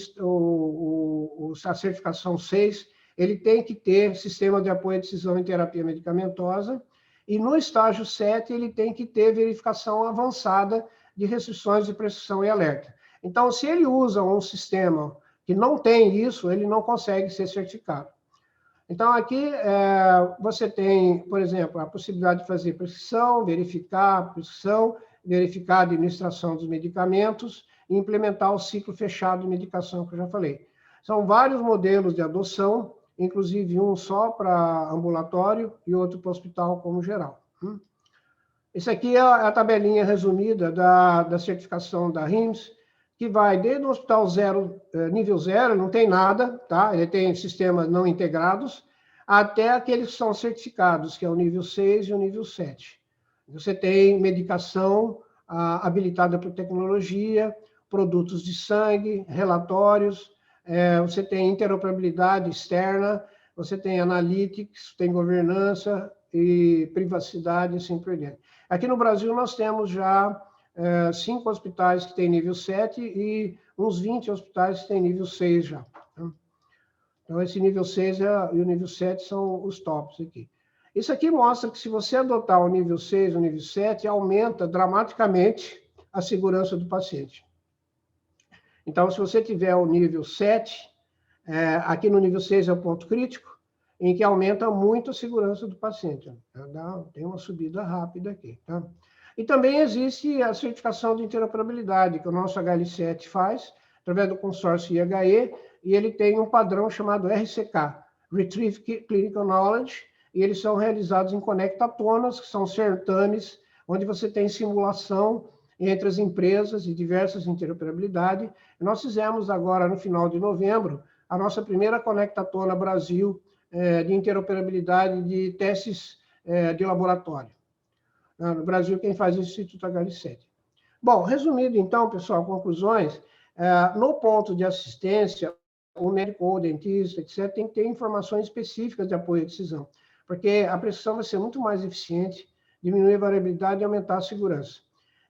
a certificação 6, ele tem que ter sistema de apoio à decisão em terapia medicamentosa, e no estágio 7 ele tem que ter verificação avançada de restrições de prescrição e alerta. Então, se ele usa um sistema que não tem isso, ele não consegue ser certificado. Então, aqui você tem, por exemplo, a possibilidade de fazer prescrição, verificar a prescrição, verificar a administração dos medicamentos e implementar o ciclo fechado de medicação, que eu já falei. São vários modelos de adoção, inclusive um só para ambulatório e outro para hospital como geral. Esse aqui é a tabelinha resumida da certificação da RIMS, que vai desde o hospital zero, nível 0, não tem nada, tá? Ele tem sistemas não integrados, até aqueles que são certificados, que é o nível 6 e o nível 7. Você tem medicação habilitada por tecnologia, produtos de sangue, relatórios, você tem interoperabilidade externa, você tem analytics, tem governança e privacidade, e assim por diante. Aqui no Brasil, nós temos já 5 hospitais que têm nível 7 e uns 20 hospitais que têm nível 6 já. Então, esse nível 6 e o nível 7 são os tops aqui. Isso aqui mostra que se você adotar o nível 6 e o nível 7, aumenta dramaticamente a segurança do paciente. Então, se você tiver o nível 7, aqui no nível 6 é o ponto crítico, em que aumenta muito a segurança do paciente. Tem uma subida rápida aqui. Tá? E também existe a certificação de interoperabilidade, que o nosso HL7 faz, através do consórcio IHE, e ele tem um padrão chamado RCK, Retrieve Clinical Knowledge, e eles são realizados em conectatonas, que são certames, onde você tem simulação entre as empresas e diversas interoperabilidade. E nós fizemos agora, no final de novembro, a nossa primeira conectatona Brasil de interoperabilidade de testes de laboratório. No Brasil, quem faz isso é o Instituto HL7. Bom, resumindo então, pessoal, conclusões, no ponto de assistência, o médico ou o dentista, etc., tem que ter informações específicas de apoio à decisão, porque a prescrição vai ser muito mais eficiente, diminuir a variabilidade e aumentar a segurança.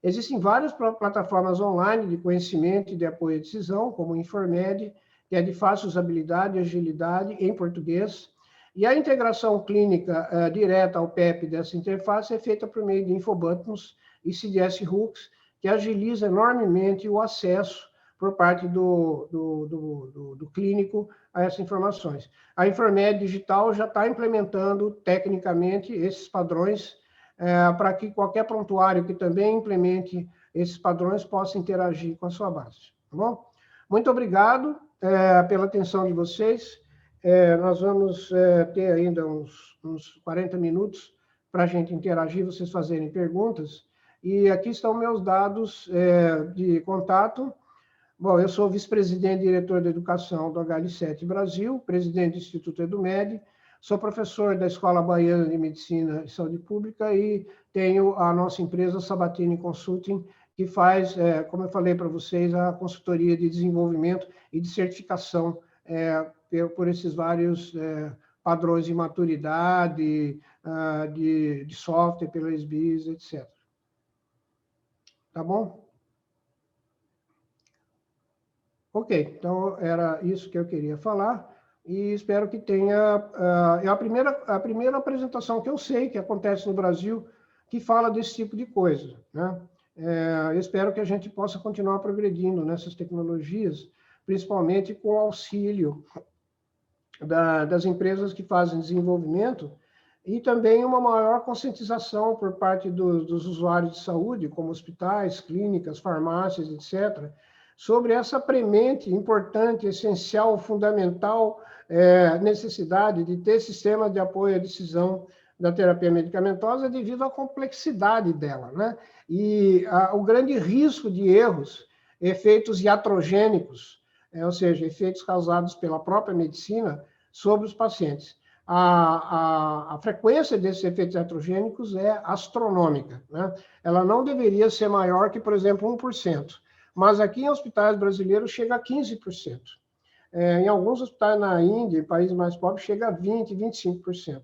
Existem várias plataformas online de conhecimento e de apoio à decisão, como o Informed, que é de fácil usabilidade e agilidade em português, e a integração clínica direta ao PEP dessa interface é feita por meio de infobuttons e CDS hooks, que agiliza enormemente o acesso por parte do clínico a essas informações. A Informed Digital já está implementando tecnicamente esses padrões para que qualquer prontuário que também implemente esses padrões possa interagir com a sua base. Tá bom? Muito obrigado pela atenção de vocês. Nós vamos ter ainda uns 40 minutos para a gente interagir, vocês fazerem perguntas. E aqui estão meus dados de contato. Bom, eu sou vice-presidente e diretor de educação do HL7 Brasil, presidente do Instituto EduMed, sou professor da Escola Baiana de Medicina e Saúde Pública e tenho a nossa empresa Sabatini Consulting, que faz, como eu falei para vocês, a consultoria de desenvolvimento e de certificação por esses vários padrões de maturidade, de software, pela SBIS, etc. Tá bom? Ok, então era isso que eu queria falar e espero que tenha... É a primeira apresentação que eu sei que acontece no Brasil que fala desse tipo de coisa, né? Eu espero que a gente possa continuar progredindo nessas tecnologias, principalmente com o auxílio das empresas que fazem desenvolvimento e também uma maior conscientização por parte dos usuários de saúde, como hospitais, clínicas, farmácias, etc., sobre essa premente, importante, essencial, fundamental necessidade de ter sistema de apoio à decisão da terapia medicamentosa devido à complexidade dela, né? E o grande risco de erros, efeitos iatrogênicos, ou seja, efeitos causados pela própria medicina sobre os pacientes. A frequência desses efeitos iatrogênicos é astronômica, né? Ela não deveria ser maior que, por exemplo, 1%, mas aqui em hospitais brasileiros chega a 15%. Em alguns hospitais na Índia, em países mais pobres, chega a 20%, 25%.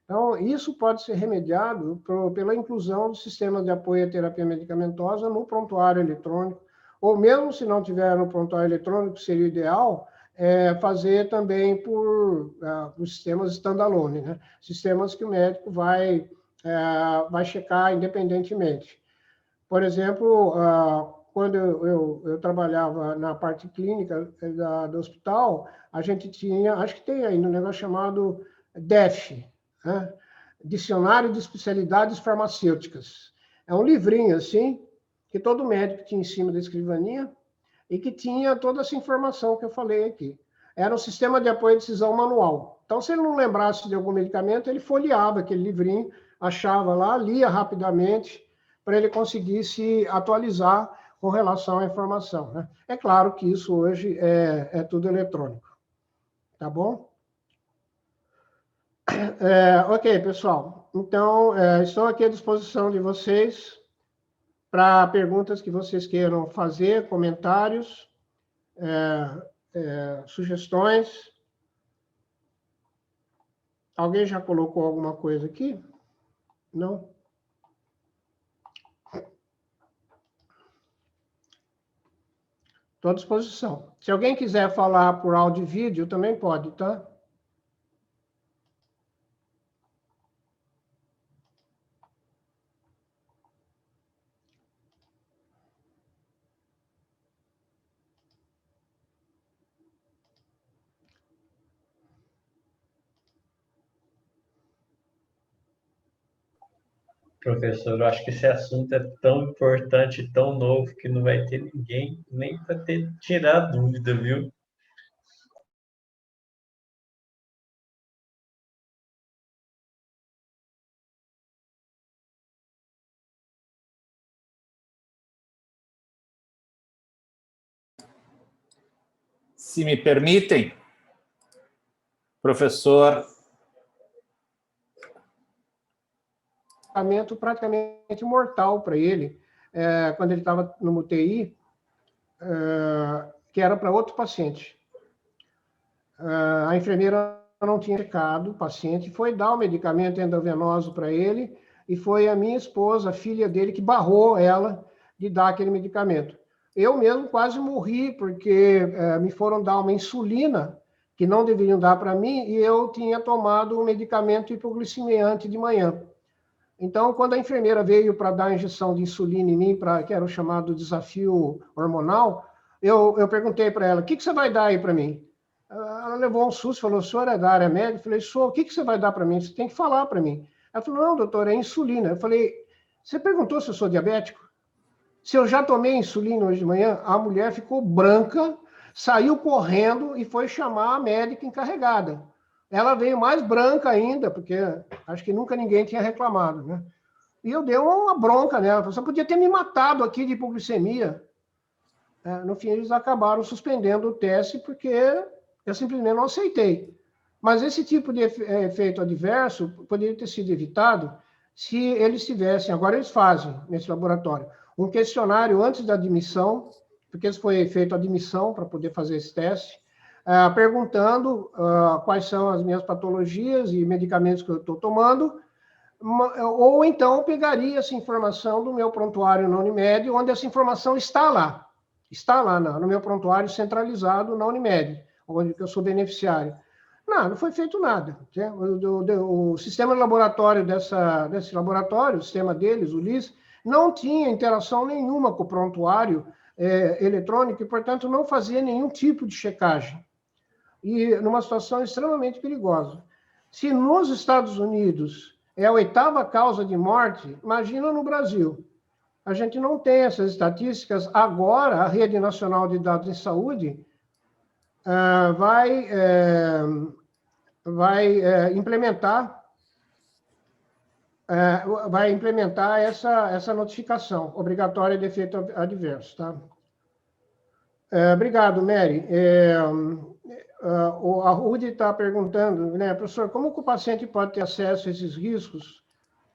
Então, isso pode ser remediado pela inclusão do sistema de apoio à terapia medicamentosa no prontuário eletrônico, ou mesmo se não tiver no prontuário eletrônico, seria o ideal, fazer também por sistemas standalone, né? Sistemas que o médico vai checar independentemente. Por exemplo, quando eu trabalhava na parte clínica do hospital, a gente tinha, acho que tem ainda um negócio chamado DEF, né? Dicionário de Especialidades Farmacêuticas. É um livrinho, assim, que todo médico tinha em cima da escrivaninha e que tinha toda essa informação que eu falei aqui. Era um sistema de apoio à decisão manual. Então, se ele não lembrasse de algum medicamento, ele folheava aquele livrinho, achava lá, lia rapidamente, para ele conseguir se atualizar com relação à informação, né? É claro que isso hoje é tudo eletrônico. Tá bom? Ok, pessoal. Então, estou aqui à disposição de vocês para perguntas que vocês queiram fazer, comentários, sugestões. Alguém já colocou alguma coisa aqui? Não? Estou à disposição. Se alguém quiser falar por áudio e vídeo, também pode, tá? Professor, eu acho que esse assunto é tão importante, tão novo, que não vai ter ninguém nem para tirar dúvida, viu? Se me permitem, professor. Praticamente mortal para ele, quando ele estava no UTI, que era para outro paciente. A enfermeira não tinha checado o paciente, foi dar o medicamento endovenoso para ele, e foi a minha esposa, a filha dele, que barrou ela de dar aquele medicamento. Eu mesmo quase morri, porque me foram dar uma insulina, que não deveriam dar para mim, e eu tinha tomado um medicamento hipoglicemiante de manhã. Então, quando a enfermeira veio para dar a injeção de insulina em mim, que era o chamado desafio hormonal, eu perguntei para ela, o que você vai dar aí para mim? Ela levou um susto, falou, o senhor é da área médica? Eu falei, sou, o que você vai dar para mim? Você tem que falar para mim. Ela falou, não, doutor, é insulina. Eu falei, você perguntou se eu sou diabético? Se eu já tomei insulina hoje de manhã? A mulher ficou branca, saiu correndo e foi chamar a médica encarregada. Ela veio mais branca ainda, porque acho que nunca ninguém tinha reclamado, né? E eu dei uma bronca nela. Você podia ter me matado aqui de hipoglicemia. No fim, eles acabaram suspendendo o teste, porque eu simplesmente não aceitei. Mas esse tipo de efeito adverso poderia ter sido evitado se eles tivessem, agora eles fazem nesse laboratório, um questionário antes da admissão, porque foi feito a admissão para poder fazer esse teste, perguntando quais são as minhas patologias e medicamentos que eu estou tomando, ou então pegaria essa informação do meu prontuário na Unimed, onde essa informação está lá no meu prontuário centralizado na Unimed, onde eu sou beneficiário. Não foi feito nada. Né? O sistema de laboratório desse laboratório, o sistema deles, o LIS, não tinha interação nenhuma com o prontuário eletrônico e, portanto, não fazia nenhum tipo de checagem. E numa situação extremamente perigosa. Se nos Estados Unidos é a 8ª causa de morte, imagina no Brasil. A gente não tem essas estatísticas. Agora, a Rede Nacional de Dados em Saúde vai implementar essa notificação obrigatória de efeito adverso. Tá? Obrigado, Mary. A Rudy está perguntando, né, professor, como que o paciente pode ter acesso a esses riscos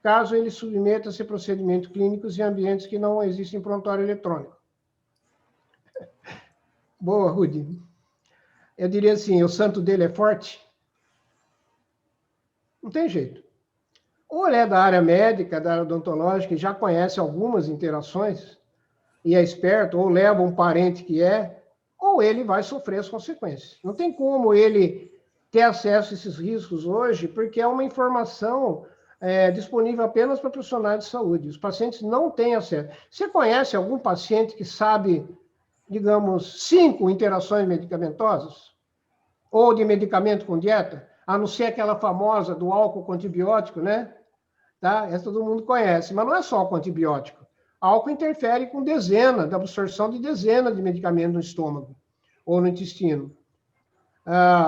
caso ele submeta-se a procedimentos clínicos em ambientes que não existem prontuário eletrônico? Boa, Rudy. Eu diria assim, o santo dele é forte? Não tem jeito. Ou ele é da área médica, da área odontológica, e já conhece algumas interações, e é esperto, ou leva um parente que ou ele vai sofrer as consequências. Não tem como ele ter acesso a esses riscos hoje, porque é uma informação disponível apenas para profissionais de saúde. Os pacientes não têm acesso. Você conhece algum paciente que sabe, digamos, 5 interações medicamentosas? Ou de medicamento com dieta? A não ser aquela famosa do álcool com antibiótico, né? Tá? Essa todo mundo conhece, mas não é só com antibiótico. Álcool interfere com da absorção de dezenas de medicamentos no estômago ou no intestino.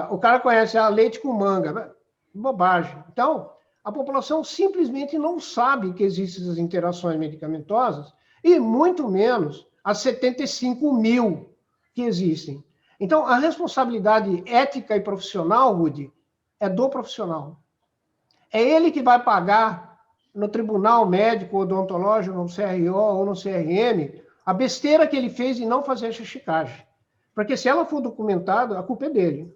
O cara conhece leite com manga. Bobagem. Então, a população simplesmente não sabe que existem essas interações medicamentosas e muito menos as 75 mil que existem. Então, a responsabilidade ética e profissional, Rudy, é do profissional. É ele que vai pagar no tribunal médico, odontológico, no CRO ou no CRM, a besteira que ele fez em não fazer a checagem. Porque se ela for documentada, a culpa é dele.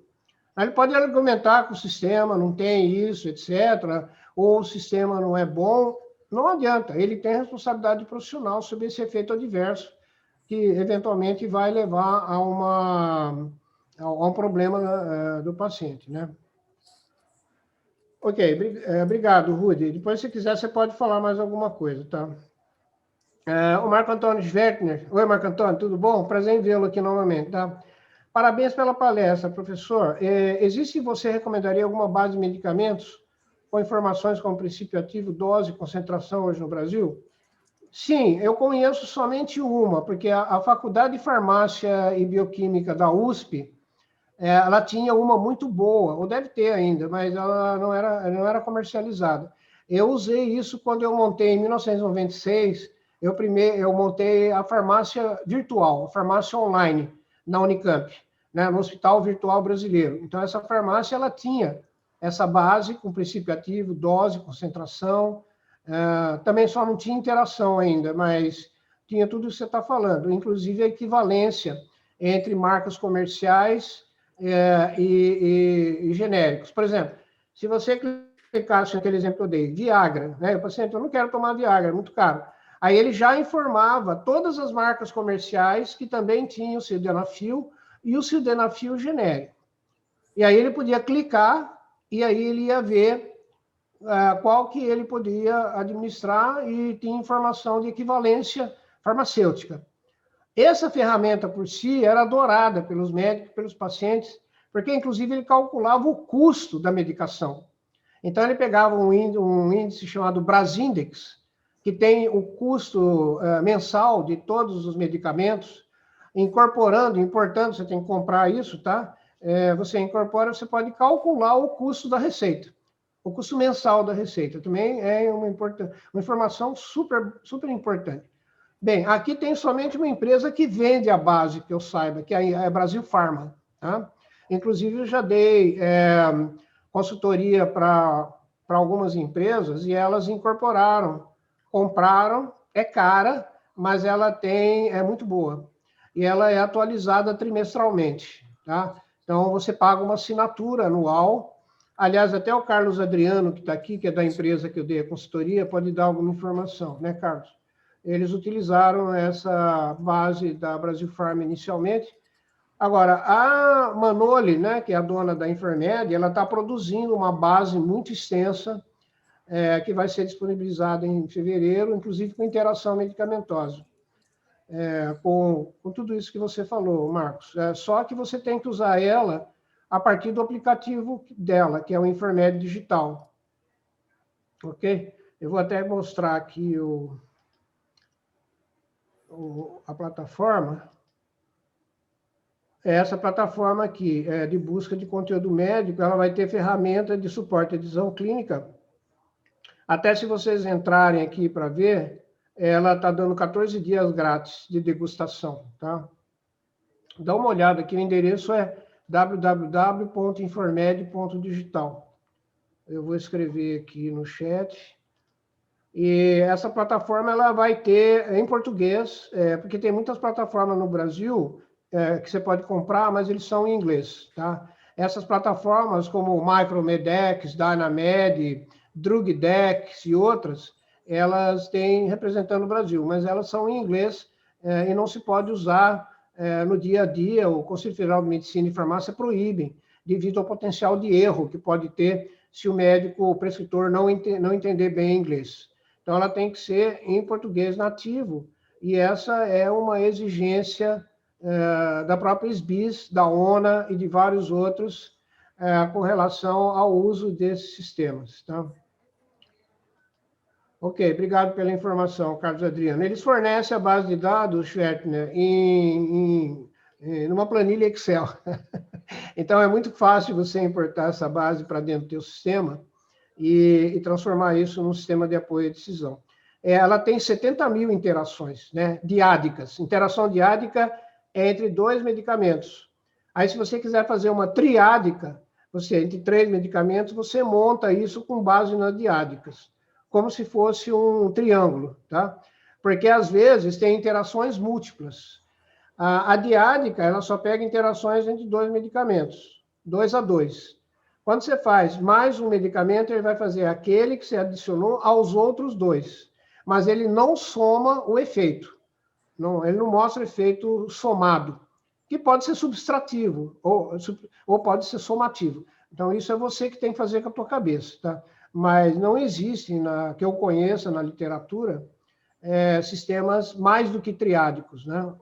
Aí ele pode argumentar que o sistema não tem isso, etc., ou o sistema não é bom. Não adianta, ele tem responsabilidade profissional sobre esse efeito adverso, que eventualmente vai levar a um problema do paciente, né? Ok, obrigado, Rudy. Depois, se quiser, você pode falar mais alguma coisa, tá? O Marco Antônio Schwertner. Oi, Marco Antônio, tudo bom? Prazer em vê-lo aqui novamente, tá? Parabéns pela palestra, professor. Existe, você recomendaria alguma base de medicamentos com informações como princípio ativo, dose, concentração hoje no Brasil? Sim, eu conheço somente uma, porque a Faculdade de Farmácia e Bioquímica da USP, ela tinha uma muito boa, ou deve ter ainda, mas ela não era comercializada. Eu usei isso quando eu montei, em 1996, eu montei a farmácia virtual, a farmácia online, na Unicamp, né, no Hospital Virtual Brasileiro. Então, essa farmácia, ela tinha essa base com princípio ativo, dose, concentração, também só não tinha interação ainda, mas tinha tudo isso que você está falando, inclusive a equivalência entre marcas comerciais e genéricos. Por exemplo, se você clicasse naquele exemplo que eu dei, Viagra, né? O paciente, eu não quero tomar Viagra, é muito caro. Aí ele já informava todas as marcas comerciais que também tinham o sildenafil e o sildenafil genérico. E aí ele podia clicar e aí ele ia ver qual que ele podia administrar e tinha informação de equivalência farmacêutica. Essa ferramenta por si era adorada pelos médicos, pelos pacientes, porque inclusive ele calculava o custo da medicação. Então ele pegava um índice chamado Brasindex, que tem o custo mensal de todos os medicamentos, importando, você tem que comprar isso, tá? Você incorpora, você pode calcular o custo da receita. O custo mensal da receita também é uma informação super, super importante. Bem, aqui tem somente uma empresa que vende a base, que eu saiba, que é a Brasil Pharma. Tá? Inclusive, eu já dei consultoria para algumas empresas e elas incorporaram, compraram, é cara, mas ela é muito boa. E ela é atualizada trimestralmente. Tá? Então, você paga uma assinatura anual. Aliás, até o Carlos Adriano, que está aqui, que é da empresa que eu dei a consultoria, pode dar alguma informação, né, Carlos? Eles utilizaram essa base da Brasil Pharma inicialmente. Agora, a Manoli, né, que é a dona da Infermed, ela está produzindo uma base muito extensa, que vai ser disponibilizada em fevereiro, inclusive com interação medicamentosa. Com tudo isso que você falou, Marcos. Só que você tem que usar ela a partir do aplicativo dela, que é o Infermed Digital. Ok? Eu vou até mostrar aqui a plataforma. Essa plataforma aqui de busca de conteúdo médico, ela vai ter ferramenta de suporte à adesão clínica. Até se vocês entrarem aqui para ver, ela está dando 14 dias grátis de degustação, tá? Dá uma olhada aqui, o endereço é www.informed.digital. Eu vou escrever aqui no chat. E essa plataforma ela vai ter em português, porque tem muitas plataformas no Brasil que você pode comprar, mas eles são em inglês, tá? Essas plataformas como Micromedex, Dynamed, Drugdex e outras, elas têm representando o Brasil, mas elas são em inglês e não se pode usar no dia a dia. O Conselho Federal de Medicina e Farmácia proíbe, devido ao potencial de erro que pode ter se o médico, o prescritor, não entender bem inglês. Então, ela tem que ser em português nativo, e essa é uma exigência da própria SBIS, da ONA e de vários outros com relação ao uso desses sistemas. Tá? Ok, obrigado pela informação, Carlos Adriano. Eles fornecem a base de dados, Schwertner, numa planilha Excel. Então, é muito fácil você importar essa base para dentro do teu sistema e transformar isso num sistema de apoio à decisão. Ela tem 70 mil interações, né, diádicas. Interação diádica é entre 2 medicamentos. Aí, se você quiser fazer uma triádica, entre 3 medicamentos, você monta isso com base nas diádicas, como se fosse um triângulo, tá? Porque, às vezes, tem interações múltiplas. A diádica, ela só pega interações entre 2 medicamentos, 2 a 2. Quando você faz mais um medicamento, ele vai fazer aquele que você adicionou aos outros 2. Mas ele não soma o efeito. Não, ele não mostra o efeito somado, que pode ser subtrativo ou pode ser somativo. Então, isso é você que tem que fazer com a tua cabeça, tá? Mas não existe, que eu conheça na literatura, sistemas mais do que triádicos, né?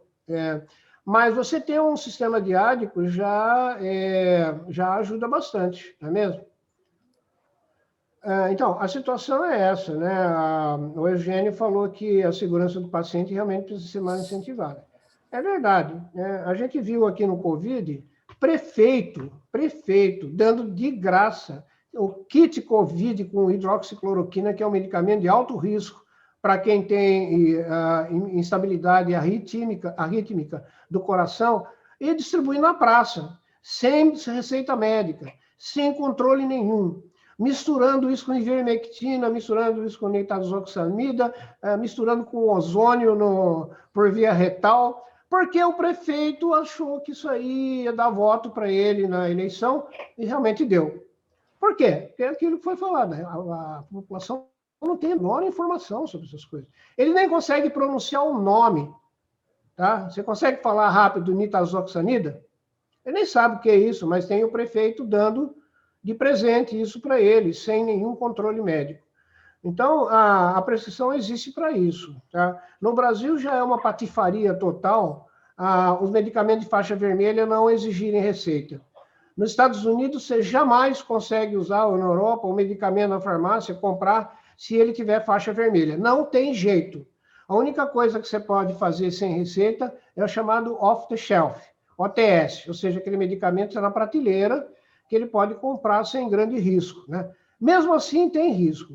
Mas você ter um sistema diádico já ajuda bastante, não é mesmo? Então, a situação é essa, né? O Eugênio falou que a segurança do paciente realmente precisa ser mais incentivada. É verdade, né? A gente viu aqui no Covid, prefeito, dando de graça o kit Covid com hidroxicloroquina, que é um medicamento de alto risco para quem tem instabilidade arrítmica do coração, e distribuindo na praça, sem receita médica, sem controle nenhum, misturando isso com ivermectina, misturando isso com nitazoxanida, misturando com ozônio por via retal, porque o prefeito achou que isso aí ia dar voto para ele na eleição, e realmente deu. Por quê? Porque é aquilo que foi falado, né? A população não tem a menor informação sobre essas coisas. Ele nem consegue pronunciar o nome, tá? Você consegue falar rápido nitazoxanida? Ele nem sabe o que é isso, mas tem o prefeito dando de presente isso para ele, sem nenhum controle médico. Então, a prescrição existe para isso, tá? No Brasil já é uma patifaria total os medicamentos de faixa vermelha não exigirem receita. Nos Estados Unidos, você jamais consegue usar, ou na Europa, o medicamento na farmácia, comprar se ele tiver faixa vermelha. Não tem jeito. A única coisa que você pode fazer sem receita é o chamado off-the-shelf, OTS, ou seja, aquele medicamento está na prateleira que ele pode comprar sem grande risco, né? Mesmo assim, tem risco.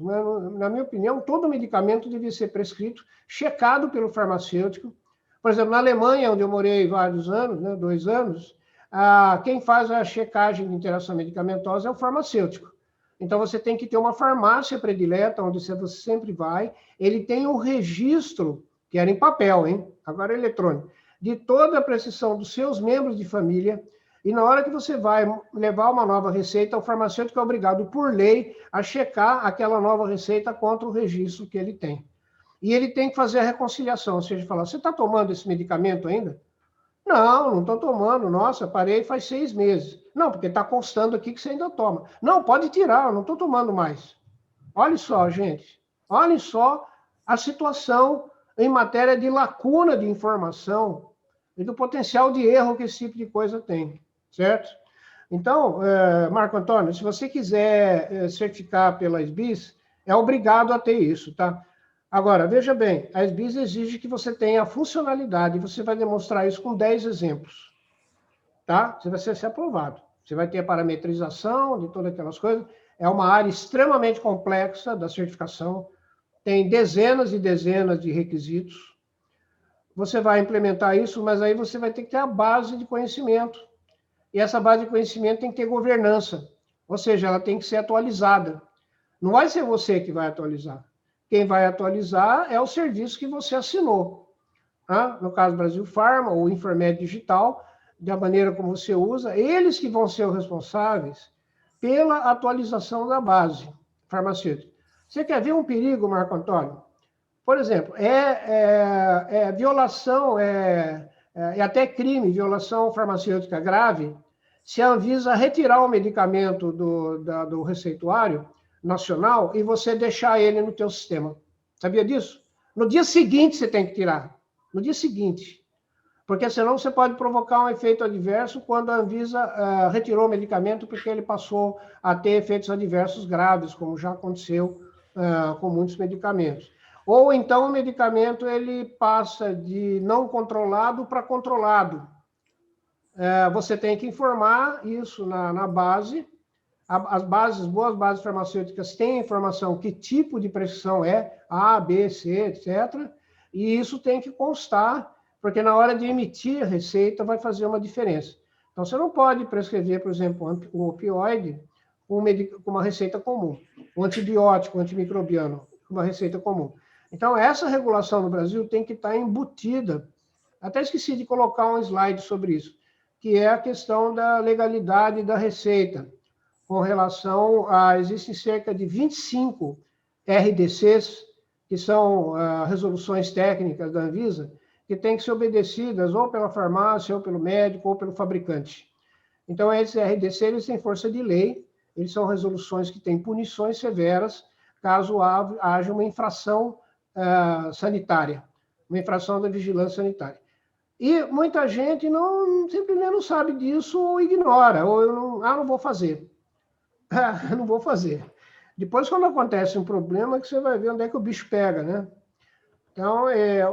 Na minha opinião, todo medicamento deve ser prescrito, checado pelo farmacêutico. Por exemplo, na Alemanha, onde eu morei vários anos, né, 2 anos, quem faz a checagem de interação medicamentosa é o farmacêutico. Então, você tem que ter uma farmácia predileta, onde você sempre vai. Ele tem um registro, que era em papel, hein? Agora é eletrônico, de toda a prescrição dos seus membros de família. E na hora que você vai levar uma nova receita, o farmacêutico é obrigado, por lei, a checar aquela nova receita contra o registro que ele tem. E ele tem que fazer a reconciliação, ou seja, falar, você está tomando esse medicamento ainda? Não estou tomando. Nossa, parei faz 6 meses. Não, porque está constando aqui que você ainda toma. Não, pode tirar, eu não estou tomando mais. Olha só, gente. Olhem só a situação em matéria de lacuna de informação e do potencial de erro que esse tipo de coisa tem, certo? Então, Marco Antônio, se você quiser certificar pela SBIS, é obrigado a ter isso, tá? Agora, veja bem, a SBIS exige que você tenha a funcionalidade, e você vai demonstrar isso com 10 exemplos, tá? Você vai ser aprovado. Você vai ter a parametrização de todas aquelas coisas. É uma área extremamente complexa da certificação, tem dezenas e dezenas de requisitos. Você vai implementar isso, mas aí você vai ter que ter a base de conhecimento. E essa base de conhecimento tem que ter governança, ou seja, ela tem que ser atualizada. Não vai ser você que vai atualizar. Quem vai atualizar é o serviço que você assinou. Tá? No caso, Brasil Pharma ou Infarmed Digital, da maneira como você usa, eles que vão ser os responsáveis pela atualização da base farmacêutica. Você quer ver um perigo, Marco Antônio? Por exemplo, violação, até crime, violação farmacêutica grave, se a Anvisa retirar o medicamento do receituário nacional e você deixar ele no teu sistema. Sabia disso? No dia seguinte você tem que tirar. No dia seguinte. Porque senão você pode provocar um efeito adverso quando a Anvisa retirou o medicamento porque ele passou a ter efeitos adversos graves, como já aconteceu com muitos medicamentos. Ou então o medicamento ele passa de não controlado para controlado. Você tem que informar isso na base. Boas bases farmacêuticas têm informação que tipo de prescrição é, A, B, C, etc. E isso tem que constar, porque na hora de emitir a receita vai fazer uma diferença. Então, você não pode prescrever, por exemplo, um opioide com uma receita comum, um antibiótico, um antimicrobiano, com uma receita comum. Então, essa regulação no Brasil tem que estar embutida. Até esqueci de colocar um slide sobre isso, que é a questão da legalidade da receita, com relação a... Existem cerca de 25 RDCs, que são resoluções técnicas da Anvisa, que têm que ser obedecidas ou pela farmácia, ou pelo médico, ou pelo fabricante. Então, esses RDCs eles têm força de lei, eles são resoluções que têm punições severas caso haja uma infração sanitária, uma infração da vigilância sanitária. E muita gente simplesmente não sabe disso ou ignora, ou não vou fazer. Não vou fazer. Depois, quando acontece um problema, que você vai ver onde é que o bicho pega, né? Então, é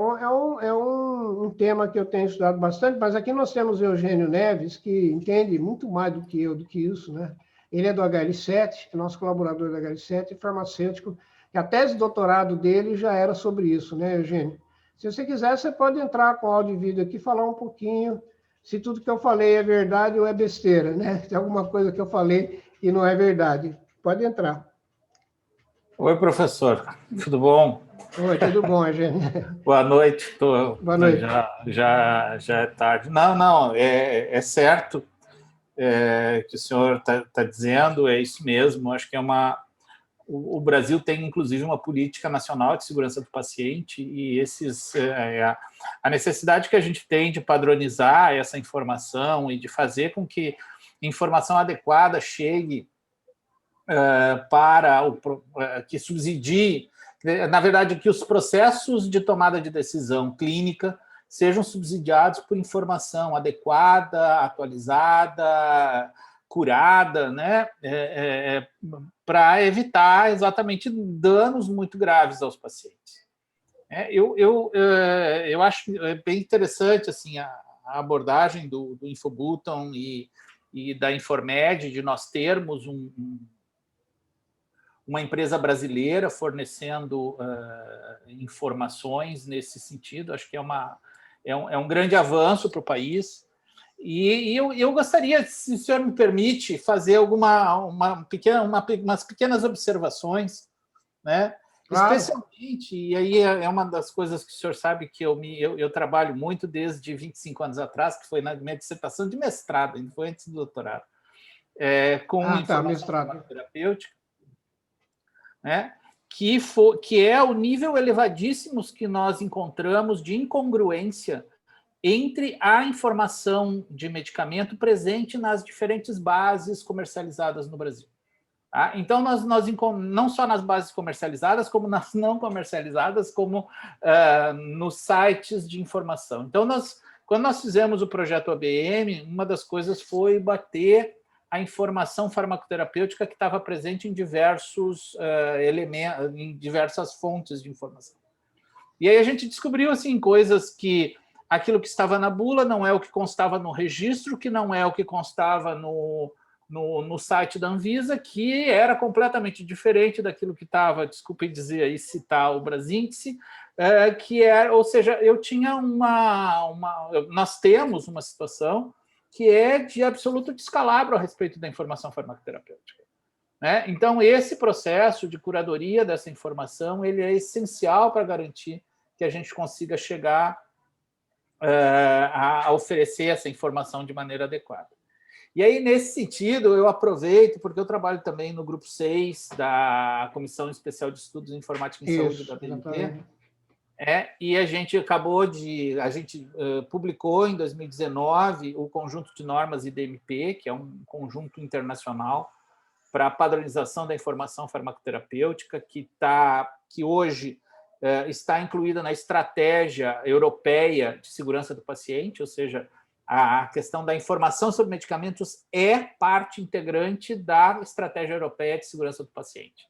um tema que eu tenho estudado bastante, mas aqui nós temos o Eugênio Neves, que entende muito mais do que eu, do que isso, né? Ele é do HL7, é nosso colaborador do HL7, farmacêutico, e a tese de doutorado dele já era sobre isso, né, Eugênio? Se você quiser, você pode entrar com áudio e vídeo aqui, falar um pouquinho, se tudo que eu falei é verdade ou é besteira, né? Se tem alguma coisa que eu falei e não é verdade. Pode entrar. Oi, professor. Tudo bom? Oi, tudo bom, Eugênio? Boa noite. Boa noite. Já é tarde. Não, é certo que o senhor está dizendo, é isso mesmo. Acho que o Brasil tem, inclusive, uma política nacional de segurança do paciente e a necessidade que a gente tem de padronizar essa informação e de fazer com que informação adequada chegue que subsidie, na verdade, que os processos de tomada de decisão clínica sejam subsidiados por informação adequada, atualizada, curada, né, para evitar exatamente danos muito graves aos pacientes. Eu acho bem interessante assim, a abordagem do Infobutton e da Informed, de nós termos uma empresa brasileira fornecendo informações nesse sentido. Acho que é um grande avanço para o país. E eu gostaria, se o senhor me permite, fazer umas pequenas observações, né? Claro. Especialmente, e aí é uma das coisas que o senhor sabe que eu trabalho muito desde 25 anos atrás, que foi na minha dissertação de mestrado, ainda foi antes do doutorado, com informação terapêutica, né? Que é o nível elevadíssimo que nós encontramos de incongruência entre a informação de medicamento presente nas diferentes bases comercializadas no Brasil. Tá? Então, nós não só nas bases comercializadas, como nas não comercializadas, como nos sites de informação. Então, quando nós fizemos o projeto ABM, uma das coisas foi bater a informação farmacoterapêutica que estava presente em diversos elementos, em diversas fontes de informação. E aí a gente descobriu assim, coisas que aquilo que estava na bula não é o que constava no registro, que não é o que constava no site da Anvisa, que era completamente diferente daquilo que estava, desculpe dizer aí, citar o Brasíndice, que era, ou seja, eu tinha nós temos uma situação que é de absoluto descalabro a respeito da informação farmacoterapêutica. Né? Então, esse processo de curadoria dessa informação ele é essencial para garantir que a gente consiga chegar a oferecer essa informação de maneira adequada. E aí, nesse sentido, eu aproveito, porque eu trabalho também no grupo 6 da Comissão Especial de Estudos em Informática em Saúde da BNT, E a gente publicou em 2019 o conjunto de normas IDMP, que é um conjunto internacional para a padronização da informação farmacoterapêutica, que hoje está incluída na estratégia europeia de segurança do paciente, ou seja, a questão da informação sobre medicamentos é parte integrante da estratégia europeia de segurança do paciente.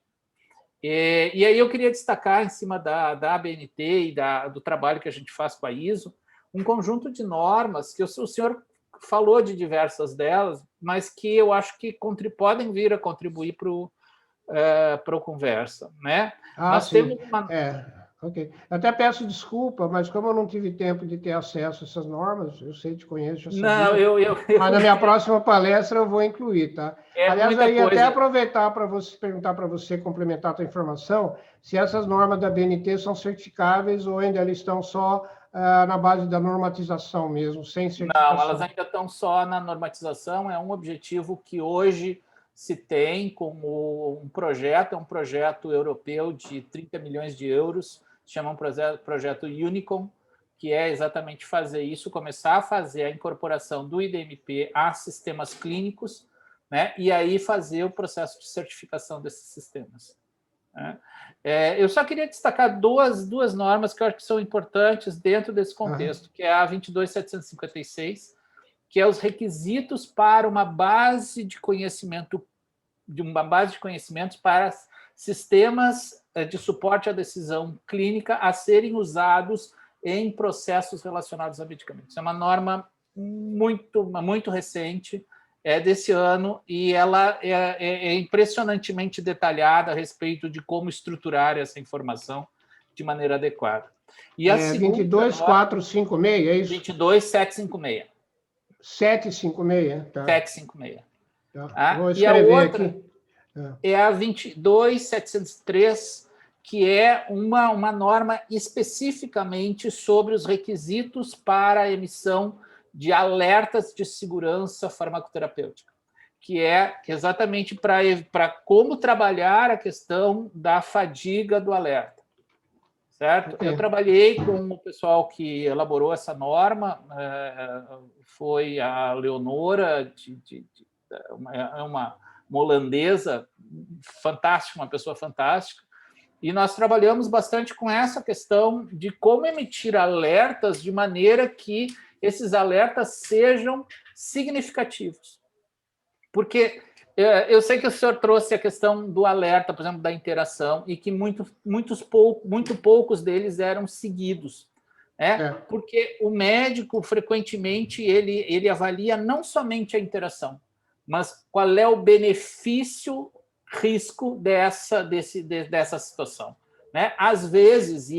E aí eu queria destacar, em cima da ABNT e do trabalho que a gente faz com a ISO, um conjunto de normas que o senhor falou de diversas delas, mas que eu acho que podem vir a contribuir para a conversa, né? Nós sim. Temos uma... ok. Eu até peço desculpa, mas como eu não tive tempo de ter acesso a essas normas, eu sei, te conheço, já sabia. Não, mas na minha próxima palestra eu vou incluir, tá? Aliás, eu ia até aproveitar para perguntar para você, complementar a tua informação, se essas normas da BNT são certificáveis ou ainda elas estão só na base da normatização mesmo, sem certificação. Não, elas ainda estão só na normatização, é um objetivo que hoje se tem como um projeto europeu de 30 milhões de euros, se chama um projeto Unicom, que é exatamente fazer isso, começar a fazer a incorporação do IDMP a sistemas clínicos, né, e aí fazer o processo de certificação desses sistemas. Né? Eu só queria destacar duas normas que eu acho que são importantes dentro desse contexto, que é a 22756, que é os requisitos para uma base de conhecimentos para sistemas de suporte à decisão clínica a serem usados em processos relacionados a medicamentos. É uma norma muito recente, desse ano, e ela é impressionantemente detalhada a respeito de como estruturar essa informação de maneira adequada. E a 22456, é isso? 22756. 756, tá. 756. Tá. Vou escrever e a outra aqui. É a 22703, que é uma norma especificamente sobre os requisitos para a emissão de alertas de segurança farmacoterapêutica, que é exatamente para como trabalhar a questão da fadiga do alerta. Certo? Okay. Eu trabalhei com o pessoal que elaborou essa norma, foi a Leonora, uma holandesa fantástica, uma pessoa fantástica, e nós trabalhamos bastante com essa questão de como emitir alertas de maneira que esses alertas sejam significativos. Porque eu sei que o senhor trouxe a questão do alerta, por exemplo, da interação, e que muito poucos deles eram seguidos. Porque o médico, frequentemente, ele avalia não somente a interação, mas qual é o benefício-risco dessa situação. Né? Às vezes,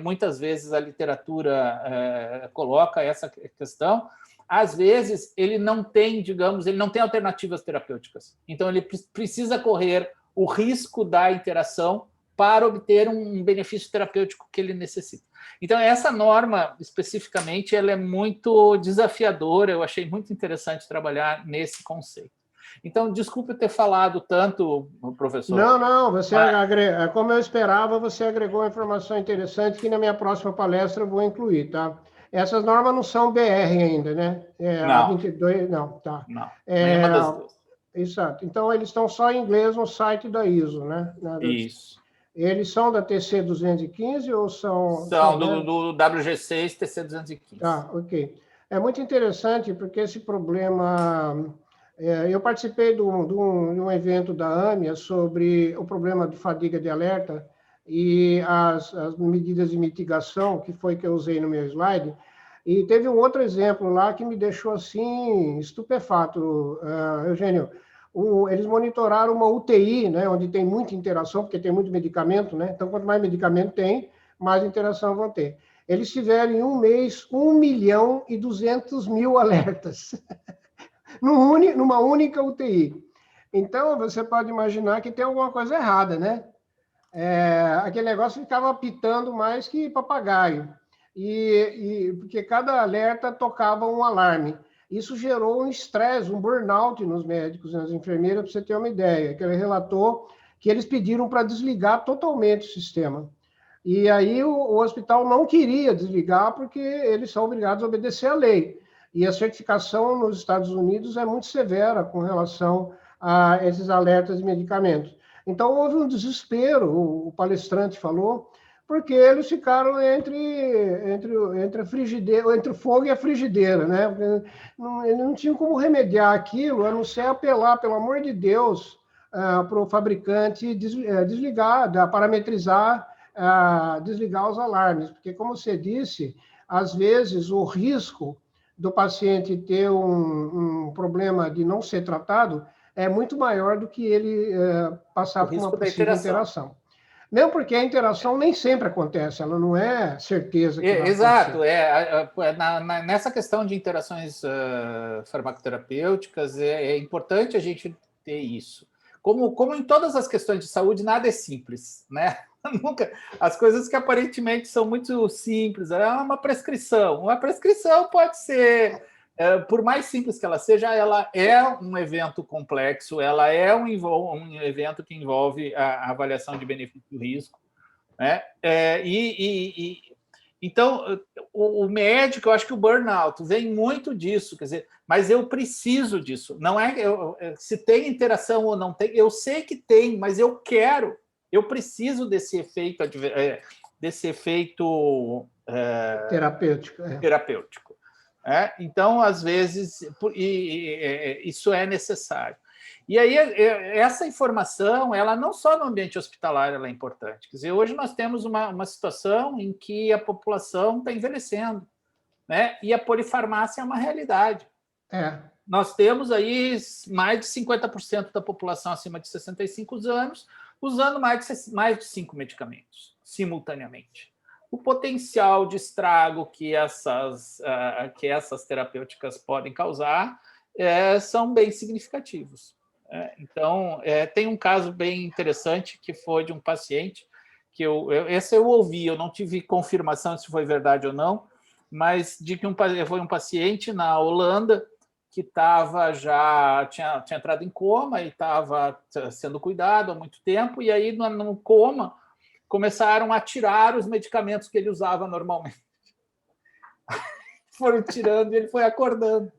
muitas vezes a literatura coloca essa questão, às vezes ele não tem, ele não tem alternativas terapêuticas. Então, ele precisa correr o risco da interação para obter um benefício terapêutico que ele necessita. Então, essa norma, especificamente, ela é muito desafiadora, eu achei muito interessante trabalhar nesse conceito. Então, desculpe eu ter falado tanto, professor. Não, você como eu esperava, você agregou uma informação interessante que na minha próxima palestra eu vou incluir, tá? Essas normas não são BR ainda, né? Não. A 22, não, tá. Não, nenhuma das duas. Exato. Então, eles estão só em inglês no site da ISO, né? Isso. Eles são da TC 215 ou são... São do WG6 TC 215. Tá, ok. É muito interessante porque esse problema... eu participei de um evento da AMIA sobre o problema de fadiga de alerta e as medidas de mitigação, que foi que eu usei no meu slide, e teve um outro exemplo lá que me deixou assim estupefato, Eugênio. Eles monitoraram uma UTI, né, onde tem muita interação, porque tem muito medicamento, né? Então, quanto mais medicamento tem, mais interação vão ter. Eles tiveram em um mês 1.200.000 alertas, numa única UTI. Então, você pode imaginar que tem alguma coisa errada, né? Aquele negócio ficava apitando mais que papagaio, porque cada alerta tocava um alarme. Isso gerou um estresse, um burnout nos médicos e nas enfermeiras, para você ter uma ideia, que ele relatou que eles pediram para desligar totalmente o sistema. E aí o hospital não queria desligar porque eles são obrigados a obedecer à lei. E a certificação nos Estados Unidos é muito severa com relação a esses alertas de medicamentos. Então, houve um desespero, o palestrante falou, porque eles ficaram entre a frigideira, entre o fogo e a frigideira, né? Eles não tinham como remediar aquilo, a não ser apelar, pelo amor de Deus, para o fabricante desligar, parametrizar, desligar os alarmes, porque, como você disse, às vezes o risco do paciente ter um problema de não ser tratado é muito maior do que ele passar por uma possível interação. Mesmo porque a interação nem sempre acontece, ela não é certeza que vai exato, acontecer. Nessa questão de interações farmacoterapêuticas, é importante a gente ter isso. Como em todas as questões de saúde, nada é simples, né? Nunca, as coisas que aparentemente são muito simples, é uma prescrição. Uma prescrição pode ser, por mais simples que ela seja, ela é um evento complexo, ela é um evento que envolve a avaliação de benefício e risco, né? Então, o médico, eu acho que o burnout vem muito disso, quer dizer, mas eu preciso disso. Não é se tem interação ou não tem, eu sei que tem, mas eu quero, eu preciso desse efeito terapêutico. Então, às vezes, isso é necessário. E aí, essa informação, ela não só no ambiente hospitalar ela é importante. Quer dizer, hoje nós temos uma situação em que a população está envelhecendo, né? E a polifarmácia é uma realidade. Nós temos aí mais de 50% da população acima de 65 anos usando mais de 5 medicamentos simultaneamente. O potencial de estrago que essas terapêuticas podem causar são bem significativos. Então, tem um caso bem interessante que foi de um paciente que esse eu ouvi, eu não tive confirmação se foi verdade ou não, mas de que foi um paciente na Holanda que tinha entrado em coma e estava sendo cuidado há muito tempo, e aí no coma começaram a tirar os medicamentos que ele usava normalmente. Foram tirando e ele foi acordando.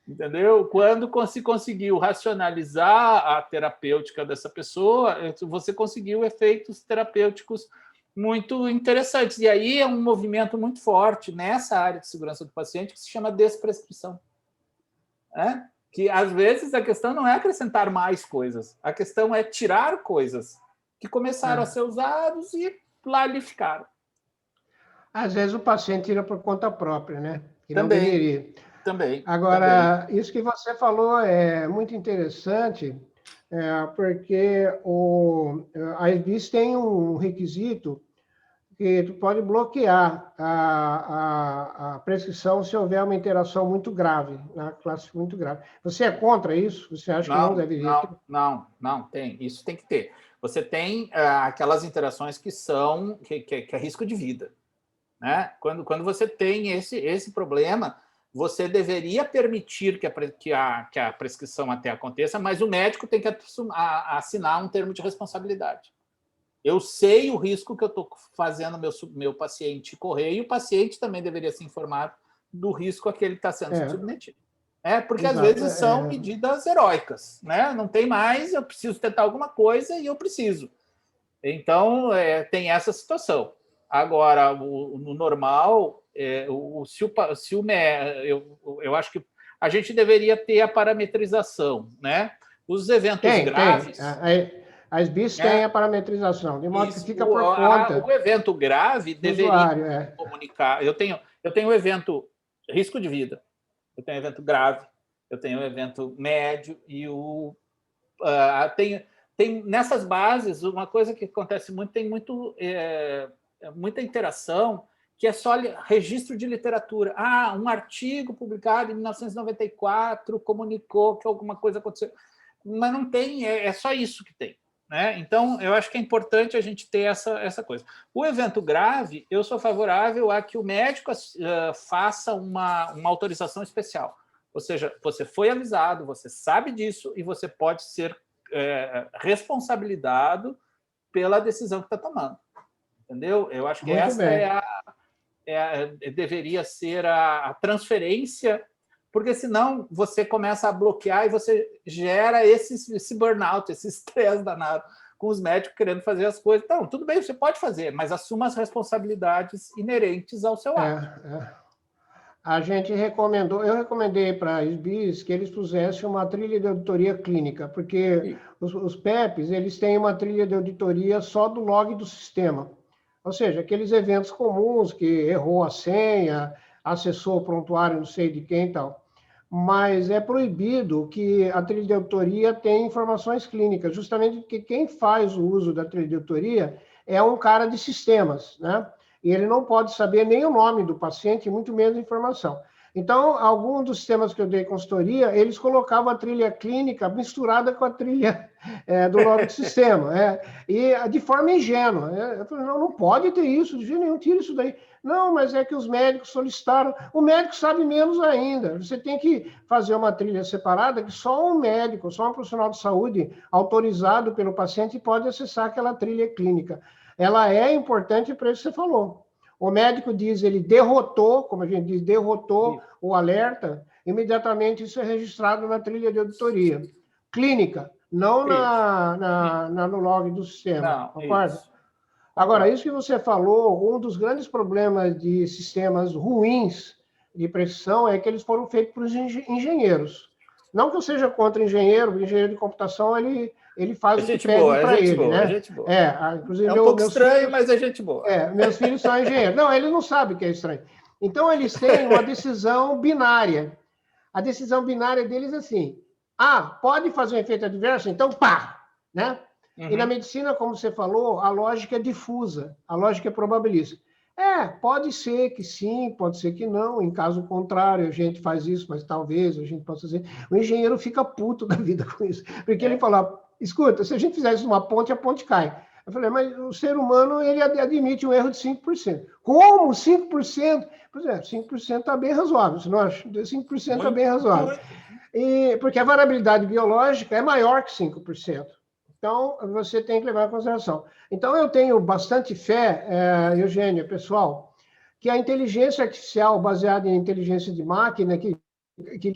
Entendeu? Quando se conseguiu racionalizar a terapêutica dessa pessoa, você conseguiu efeitos terapêuticos muito interessantes. E aí é um movimento muito forte nessa área de segurança do paciente que se chama desprescrição. Que, às vezes, a questão não é acrescentar mais coisas, a questão é tirar coisas que começaram a ser usados e lá ali ficaram. Às vezes o paciente tira por conta própria, né? Que também, não deveria. Também. Agora, isso que você falou é muito interessante, porque a ISBIS tem um requisito que tu pode bloquear a prescrição se houver uma interação muito grave, na classe muito grave. Você é contra isso? Você acha que não deveria ter? Não, tem. Isso tem que ter. Você tem aquelas interações que é risco de vida. Né? Quando você tem esse problema, você deveria permitir que a prescrição até aconteça, mas o médico tem que assinar um termo de responsabilidade. Eu sei o risco que eu estou fazendo meu paciente correr, e o paciente também deveria ser informado do risco a que ele está sendo submetido. Porque, às vezes, são medidas heróicas. Né? Não tem mais, eu preciso tentar alguma coisa e eu preciso. Então, tem essa situação. Agora, no normal, eu acho que a gente deveria ter a parametrização, né? Os eventos graves... A SBIS tem a parametrização, de modo que fica por conta. O evento grave deveria comunicar. Eu tenho o evento risco de vida, eu tenho o evento grave, eu tenho o evento médio e tem nessas bases uma coisa que acontece muito, tem muita interação, que é só registro de literatura. Um artigo publicado em 1994 comunicou que alguma coisa aconteceu. Mas não tem, é só isso que tem. Né? Então, eu acho que é importante a gente ter essa coisa. O evento grave, eu sou favorável a que o médico faça uma autorização especial. Ou seja, você foi avisado, você sabe disso e você pode ser responsabilizado pela decisão que está tomando. entendeu? Eu acho que Muito essa bem. deveria ser a transferência, porque senão você começa a bloquear e você gera esse burnout, esse estresse danado com os médicos querendo fazer as coisas. Então, tudo bem, você pode fazer, mas assuma as responsabilidades inerentes ao seu ato. A gente recomendou, eu recomendei para a SBIS que eles pusessem uma trilha de auditoria clínica, porque os PEPs, eles têm uma trilha de auditoria só do log do sistema. Ou seja, aqueles eventos comuns que errou a senha, acessou o prontuário não sei de quem e tal. Mas é proibido que a trilha de auditoria tenha informações clínicas, justamente porque quem faz o uso da trilha de auditoria é um cara de sistemas, né? E ele não pode saber nem o nome do paciente, muito menos a informação. Então, alguns dos sistemas que eu dei consultoria, eles colocavam a trilha clínica misturada com a trilha do log do sistema, e de forma ingênua. Eu falei, não pode ter isso, de jeito nenhum, tira isso daí. Não, mas é que os médicos solicitaram. O médico sabe menos ainda. Você tem que fazer uma trilha separada que só um médico, só um profissional de saúde autorizado pelo paciente pode acessar aquela trilha clínica. Ela é importante para isso que você falou. O médico diz, ele derrotou, como a gente diz, derrotou o alerta, imediatamente isso é registrado na trilha de auditoria. Clínica, não no log do sistema, Não, concorda? isso. Agora, isso que você falou, um dos grandes problemas de sistemas ruins de precisão é que eles foram feitos por engenheiros. Não que eu seja contra engenheiro, o engenheiro de computação, ele faz o que pede para ele, né? É gente boa. Inclusive, é um pouco estranho, mas é gente boa. Meus filhos são engenheiros. Não, eles não sabem que é estranho. Então, eles têm uma decisão binária. A decisão binária deles é assim, pode fazer um efeito adverso? Então, pá! Né? E na medicina, como você falou, a lógica é difusa, a lógica é probabilística. Pode ser que sim, pode ser que não. Em caso contrário, a gente faz isso, mas talvez a gente possa fazer. O engenheiro fica puto da vida com isso. Porque ele fala, escuta, se a gente fizer isso numa ponte, a ponte cai. Eu falei, mas o ser humano, ele admite um erro de 5%. Como 5%? Pois 5% está bem razoável, você não acha? 5% está bem razoável. Porque a variabilidade biológica é maior que 5%. Então, você tem que levar em consideração. Então, eu tenho bastante fé, Eugênia, pessoal, que a inteligência artificial baseada em inteligência de máquina, que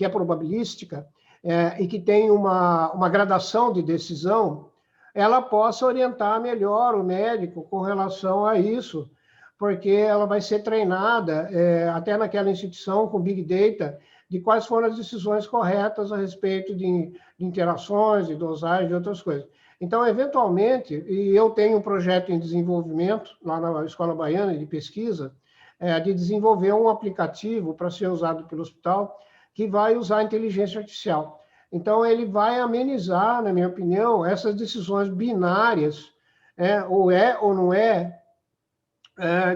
é probabilística, e que tem uma gradação de decisão, ela possa orientar melhor o médico com relação a isso, porque ela vai ser treinada, até naquela instituição com Big Data, de quais foram as decisões corretas a respeito de interações, de dosagem, de outras coisas. Então, eventualmente, e eu tenho um projeto em desenvolvimento, lá na Escola Baiana de Pesquisa, de desenvolver um aplicativo para ser usado pelo hospital, que vai usar inteligência artificial. Então, ele vai amenizar, na minha opinião, essas decisões binárias, ou é ou não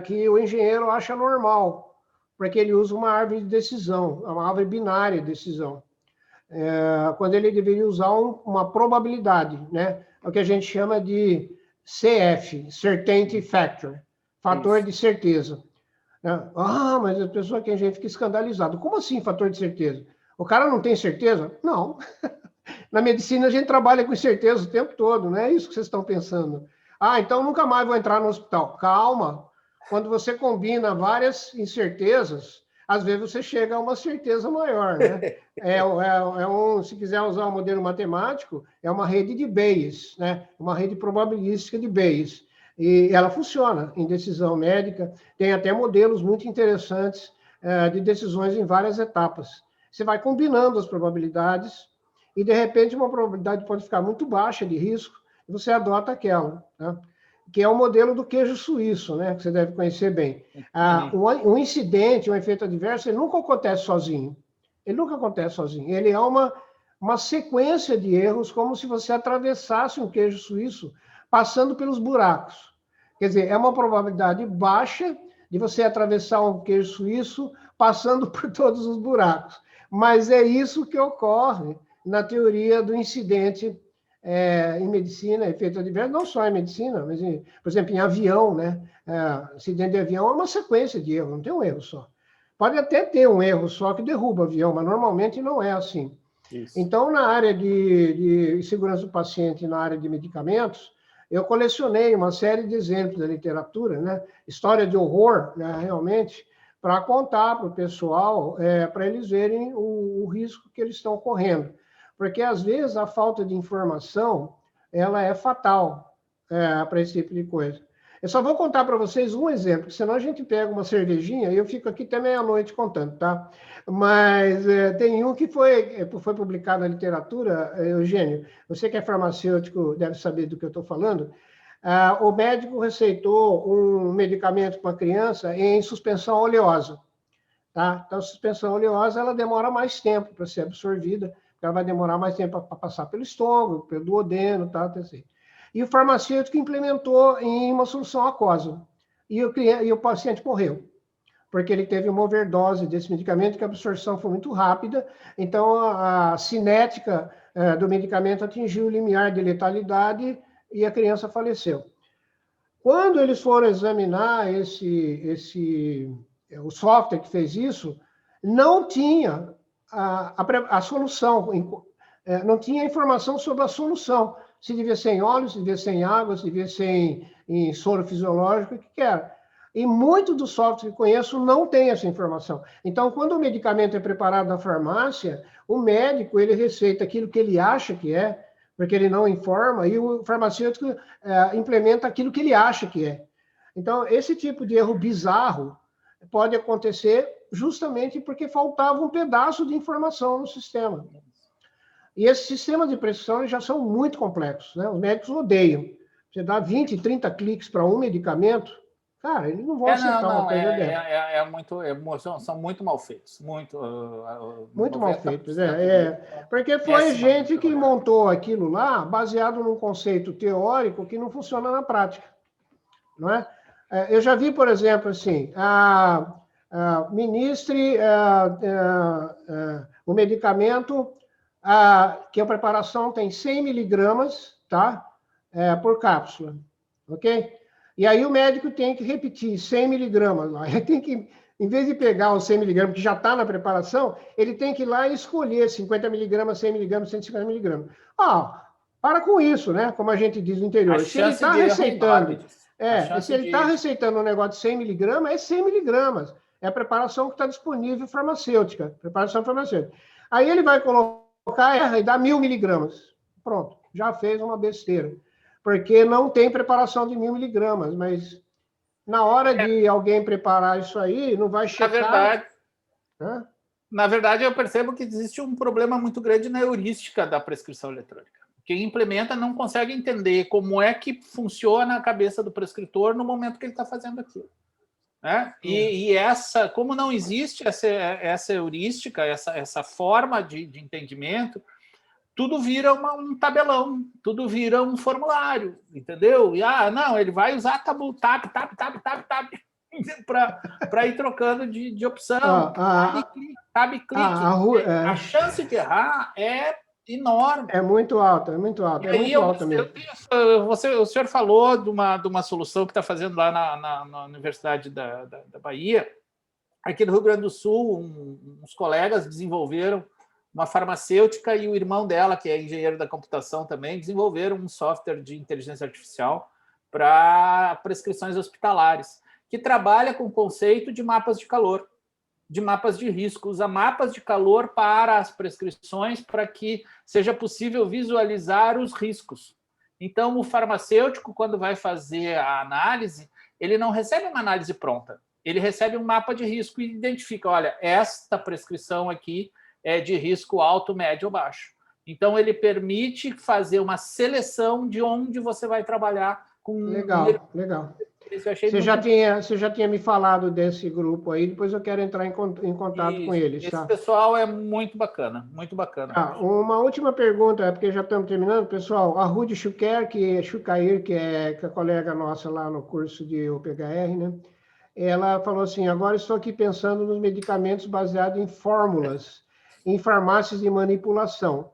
que o engenheiro acha normal, porque ele usa uma árvore de decisão, uma árvore binária de decisão. Quando ele deveria usar uma probabilidade, né? O que a gente chama de CF, Certainty Factor, fator de certeza. Mas a pessoa que a gente fica escandalizado. Como assim fator de certeza? O cara não tem certeza? Não. Na medicina a gente trabalha com incerteza o tempo todo, não é isso que vocês estão pensando. Então nunca mais vou entrar no hospital. Calma. Quando você combina várias incertezas, às vezes você chega a uma certeza maior, né? Se quiser usar um modelo matemático, é uma rede de Bayes, né? Uma rede probabilística de Bayes. E ela funciona em decisão médica, tem até modelos muito interessantes de decisões em várias etapas. Você vai combinando as probabilidades e, de repente, uma probabilidade pode ficar muito baixa de risco e você adota aquela, né? Que é o modelo do queijo suíço, né? Que você deve conhecer bem. Um incidente, um efeito adverso, ele nunca acontece sozinho. Ele nunca acontece sozinho. Ele é uma sequência de erros, como se você atravessasse um queijo suíço passando pelos buracos. Quer dizer, é uma probabilidade baixa de você atravessar um queijo suíço passando por todos os buracos. Mas é isso que ocorre na teoria do incidente em medicina, efeito adverso, não só em medicina, mas, por exemplo, em avião, né? Acidente de avião é uma sequência de erros, não tem um erro só. Pode até ter um erro só que derruba o avião, mas normalmente não é assim. Isso. Então, na área de segurança do paciente, na área de medicamentos, Eu colecionei uma série de exemplos da literatura, né? História de horror, né? Realmente, para contar para o pessoal, para eles verem o risco que eles estão correndo. Porque, às vezes, a falta de informação ela é fatal para esse tipo de coisa. Eu só vou contar para vocês um exemplo, senão a gente pega uma cervejinha e eu fico aqui até meia-noite contando, tá? Mas tem um que foi publicado na literatura, Eugênio, você que é farmacêutico deve saber do que eu estou falando. O médico receitou um medicamento para a criança em suspensão oleosa. Tá? Então, a suspensão oleosa ela demora mais tempo para ser absorvida, ela vai demorar mais tempo para passar pelo estômago, pelo duodeno, tá? Assim. E o farmacêutico implementou em uma solução aquosa. E o paciente morreu, porque ele teve uma overdose desse medicamento, que a absorção foi muito rápida, então a cinética do medicamento atingiu o limiar de letalidade e a criança faleceu. Quando eles foram examinar o software que fez isso, não tinha a solução, não tinha informação sobre a solução, se devia ser em óleo, se devia ser em água, se devia ser em soro fisiológico, o que era. E muito dos softwares que conheço não tem essa informação. Então, quando o medicamento é preparado na farmácia, o médico ele receita aquilo que ele acha que é, porque ele não informa, e o farmacêutico implementa aquilo que ele acha que é. Então, esse tipo de erro bizarro pode acontecer justamente porque faltava um pedaço de informação no sistema. E esses sistemas de prescrição já são muito complexos, né? Os médicos odeiam. Você dá 20, 30 cliques para um medicamento, cara, eles não vão aceitar uma coisa dessa. São muito mal feitos. Muito mal feitos, Porque foi gente que montou aquilo lá baseado num conceito teórico que não funciona na prática. Não é? Eu já vi, por exemplo, assim, ministre o medicamento que a preparação tem 100 miligramas, tá? Por cápsula, ok? E aí o médico tem que repetir 100 miligramas lá. Ele tem que, em vez de pegar os 100 miligramas que já está na preparação, ele tem que ir lá e escolher 50 miligramas, 100 miligramas, 150 miligramas. Para com isso, né? Como a gente diz no interior. Se ele está receitando... se ele está receitando um negócio de 100 miligramas, é 100 miligramas. É a preparação que está disponível farmacêutica. Preparação farmacêutica. Aí ele vai colocar e dá 1000 miligramas. Pronto, já fez uma besteira. Porque não tem preparação de 1000 miligramas, mas na hora de alguém preparar isso aí, não vai checar... Na verdade, eu percebo que existe um problema muito grande na heurística da prescrição eletrônica. Quem implementa não consegue entender como é que funciona a cabeça do prescritor no momento que ele está fazendo aquilo. Né? E como não existe essa heurística, essa forma de entendimento, tudo vira um tabelão, tudo vira um formulário, entendeu? E, não, ele vai usar tab, para ir trocando de opção. Tab, clique. A chance de errar é enorme. É muito alta, é muito alta. É muito alta mesmo. O senhor falou de uma solução que está fazendo lá na Universidade da Bahia. Aqui no Rio Grande do Sul, uns colegas desenvolveram uma farmacêutica e o irmão dela, que é engenheiro da computação também, desenvolveram um software de inteligência artificial para prescrições hospitalares, que trabalha com o conceito de mapas de calor, de mapas de risco, usa mapas de calor para as prescrições para que seja possível visualizar os riscos. Então, o farmacêutico, quando vai fazer a análise, ele não recebe uma análise pronta, ele recebe um mapa de risco e identifica, olha, esta prescrição aqui é de risco alto, médio ou baixo. Então, ele permite fazer uma seleção de onde você vai trabalhar com... Legal. Você já tinha me falado desse grupo aí, depois eu quero entrar em contato com eles. Esse pessoal é muito bacana, muito bacana. Uma última pergunta, porque já estamos terminando, pessoal. A Rudy Schukair, que é a colega nossa lá no curso de UPHR, né? Ela falou assim, agora estou aqui pensando nos medicamentos baseados em fórmulas, em farmácias de manipulação.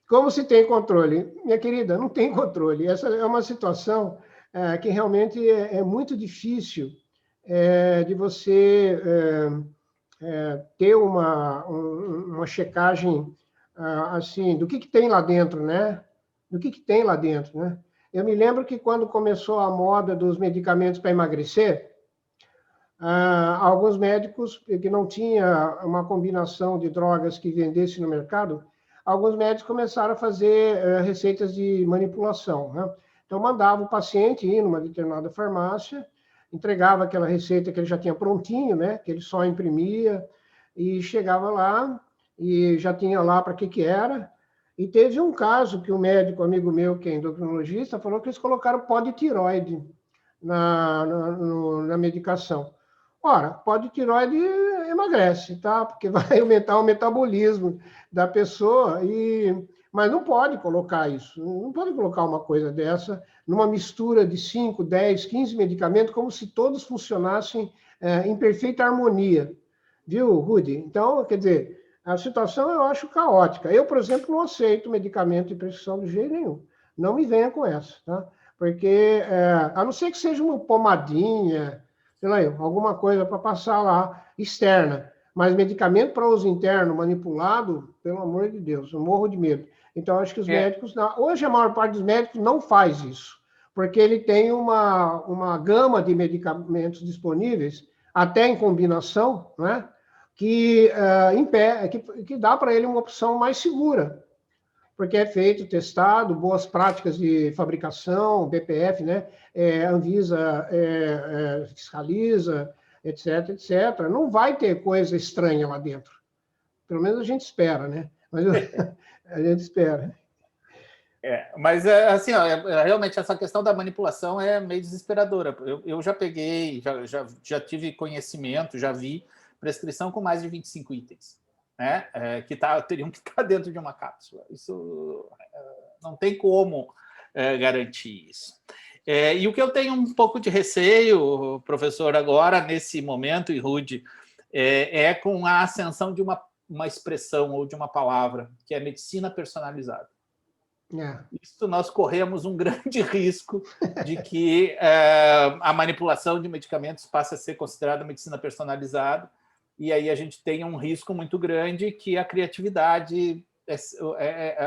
Como se tem controle? Minha querida, não tem controle. Essa é uma situação que realmente é muito difícil de você ter uma checagem assim, do que tem lá dentro, né? do que tem lá dentro, né? Eu me lembro que quando começou a moda dos medicamentos para emagrecer, alguns médicos que não tinha uma combinação de drogas que vendesse no mercado, alguns médicos começaram a fazer receitas de manipulação, né? Então, mandava o paciente ir numa determinada farmácia, entregava aquela receita que ele já tinha prontinho, né? Que ele só imprimia, e chegava lá e já tinha lá para que era. E teve um caso que um médico, amigo meu, que é endocrinologista, falou que eles colocaram pó de tireoide na medicação. Ora, pó de tireoide emagrece, tá? Porque vai aumentar o metabolismo da pessoa, mas não pode colocar isso, não pode colocar uma coisa dessa numa mistura de 5, 10, 15 medicamentos, como se todos funcionassem em perfeita harmonia. Viu, Rudy? Então, quer dizer, a situação eu acho caótica. Eu, por exemplo, não aceito medicamento de prescrição de jeito nenhum. Não me venha com essa, tá? Porque, a não ser que seja uma pomadinha, sei lá, alguma coisa para passar lá, externa. Mas medicamento para uso interno, manipulado, pelo amor de Deus, eu morro de medo. Então, acho que os médicos... Hoje, a maior parte dos médicos não faz isso, porque ele tem uma gama de medicamentos disponíveis, até em combinação, né? Que dá para ele uma opção mais segura, porque é feito, testado, boas práticas de fabricação, BPF, né? Anvisa fiscaliza, etc, etc. Não vai ter coisa estranha lá dentro. Pelo menos a gente espera, né? Mas a gente espera. Mas, assim, realmente essa questão da manipulação é meio desesperadora. Eu já peguei, já tive conhecimento, já vi prescrição com mais de 25 itens, né? Que teriam que estar dentro de uma cápsula. Isso não tem como garantir isso. E o que eu tenho um pouco de receio, professor, agora, nesse momento, e Rudy, é com a ascensão de uma expressão ou de uma palavra, que é medicina personalizada. Isso nós corremos um grande risco de que a manipulação de medicamentos passe a ser considerada medicina personalizada, e aí a gente tem um risco muito grande que a criatividade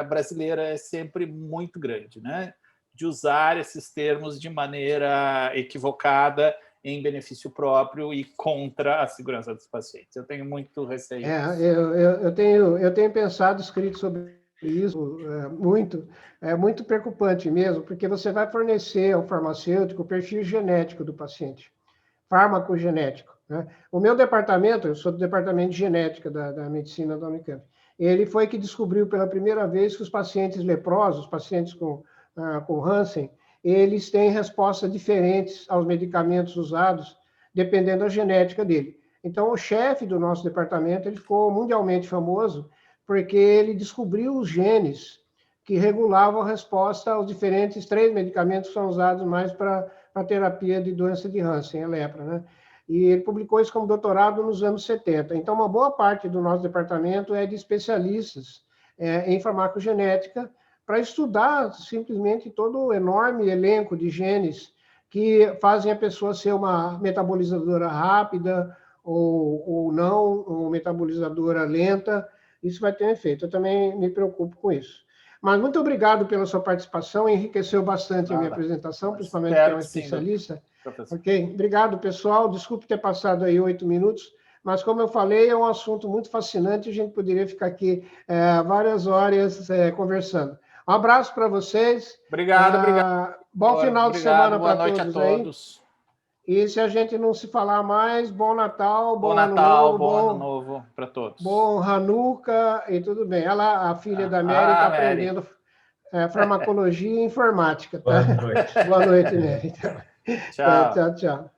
brasileira é sempre muito grande, né? De usar esses termos de maneira equivocada em benefício próprio e contra a segurança dos pacientes. Eu tenho muito receio. Eu tenho pensado, escrito sobre isso, muito preocupante mesmo, porque você vai fornecer ao farmacêutico o perfil genético do paciente, farmacogenético, né? O meu departamento, eu sou do departamento de genética da medicina da Unicamp, ele foi que descobriu pela primeira vez que os pacientes leprosos, pacientes com Hansen, eles têm respostas diferentes aos medicamentos usados, dependendo da genética dele. Então, o chefe do nosso departamento, ele ficou mundialmente famoso, porque ele descobriu os genes que regulavam a resposta aos diferentes 3 medicamentos que são usados mais para a terapia de doença de Hansen, a lepra, né? E ele publicou isso como doutorado nos anos 70. Então, uma boa parte do nosso departamento é de especialistas em farmacogenética, para estudar simplesmente todo o enorme elenco de genes que fazem a pessoa ser uma metabolizadora rápida ou não, ou metabolizadora lenta. Isso vai ter um efeito. Eu também me preocupo com isso. Mas muito obrigado pela sua participação, enriqueceu bastante a minha apresentação, principalmente porque é um especialista. Ok? Obrigado, pessoal. Desculpe ter passado aí 8 minutos, mas, como eu falei, é um assunto muito fascinante e a gente poderia ficar aqui várias horas conversando. Um abraço para vocês. Obrigado. Bom final de semana para todos. Boa noite a todos. Aí. E se a gente não se falar mais, bom Natal, bom Ano Novo para todos. Bom Hanukkah e tudo bem. Ela, a filha da Mary, está aprendendo farmacologia e informática. Tá? Boa noite. Boa noite, Mary. Tchau. Tchau.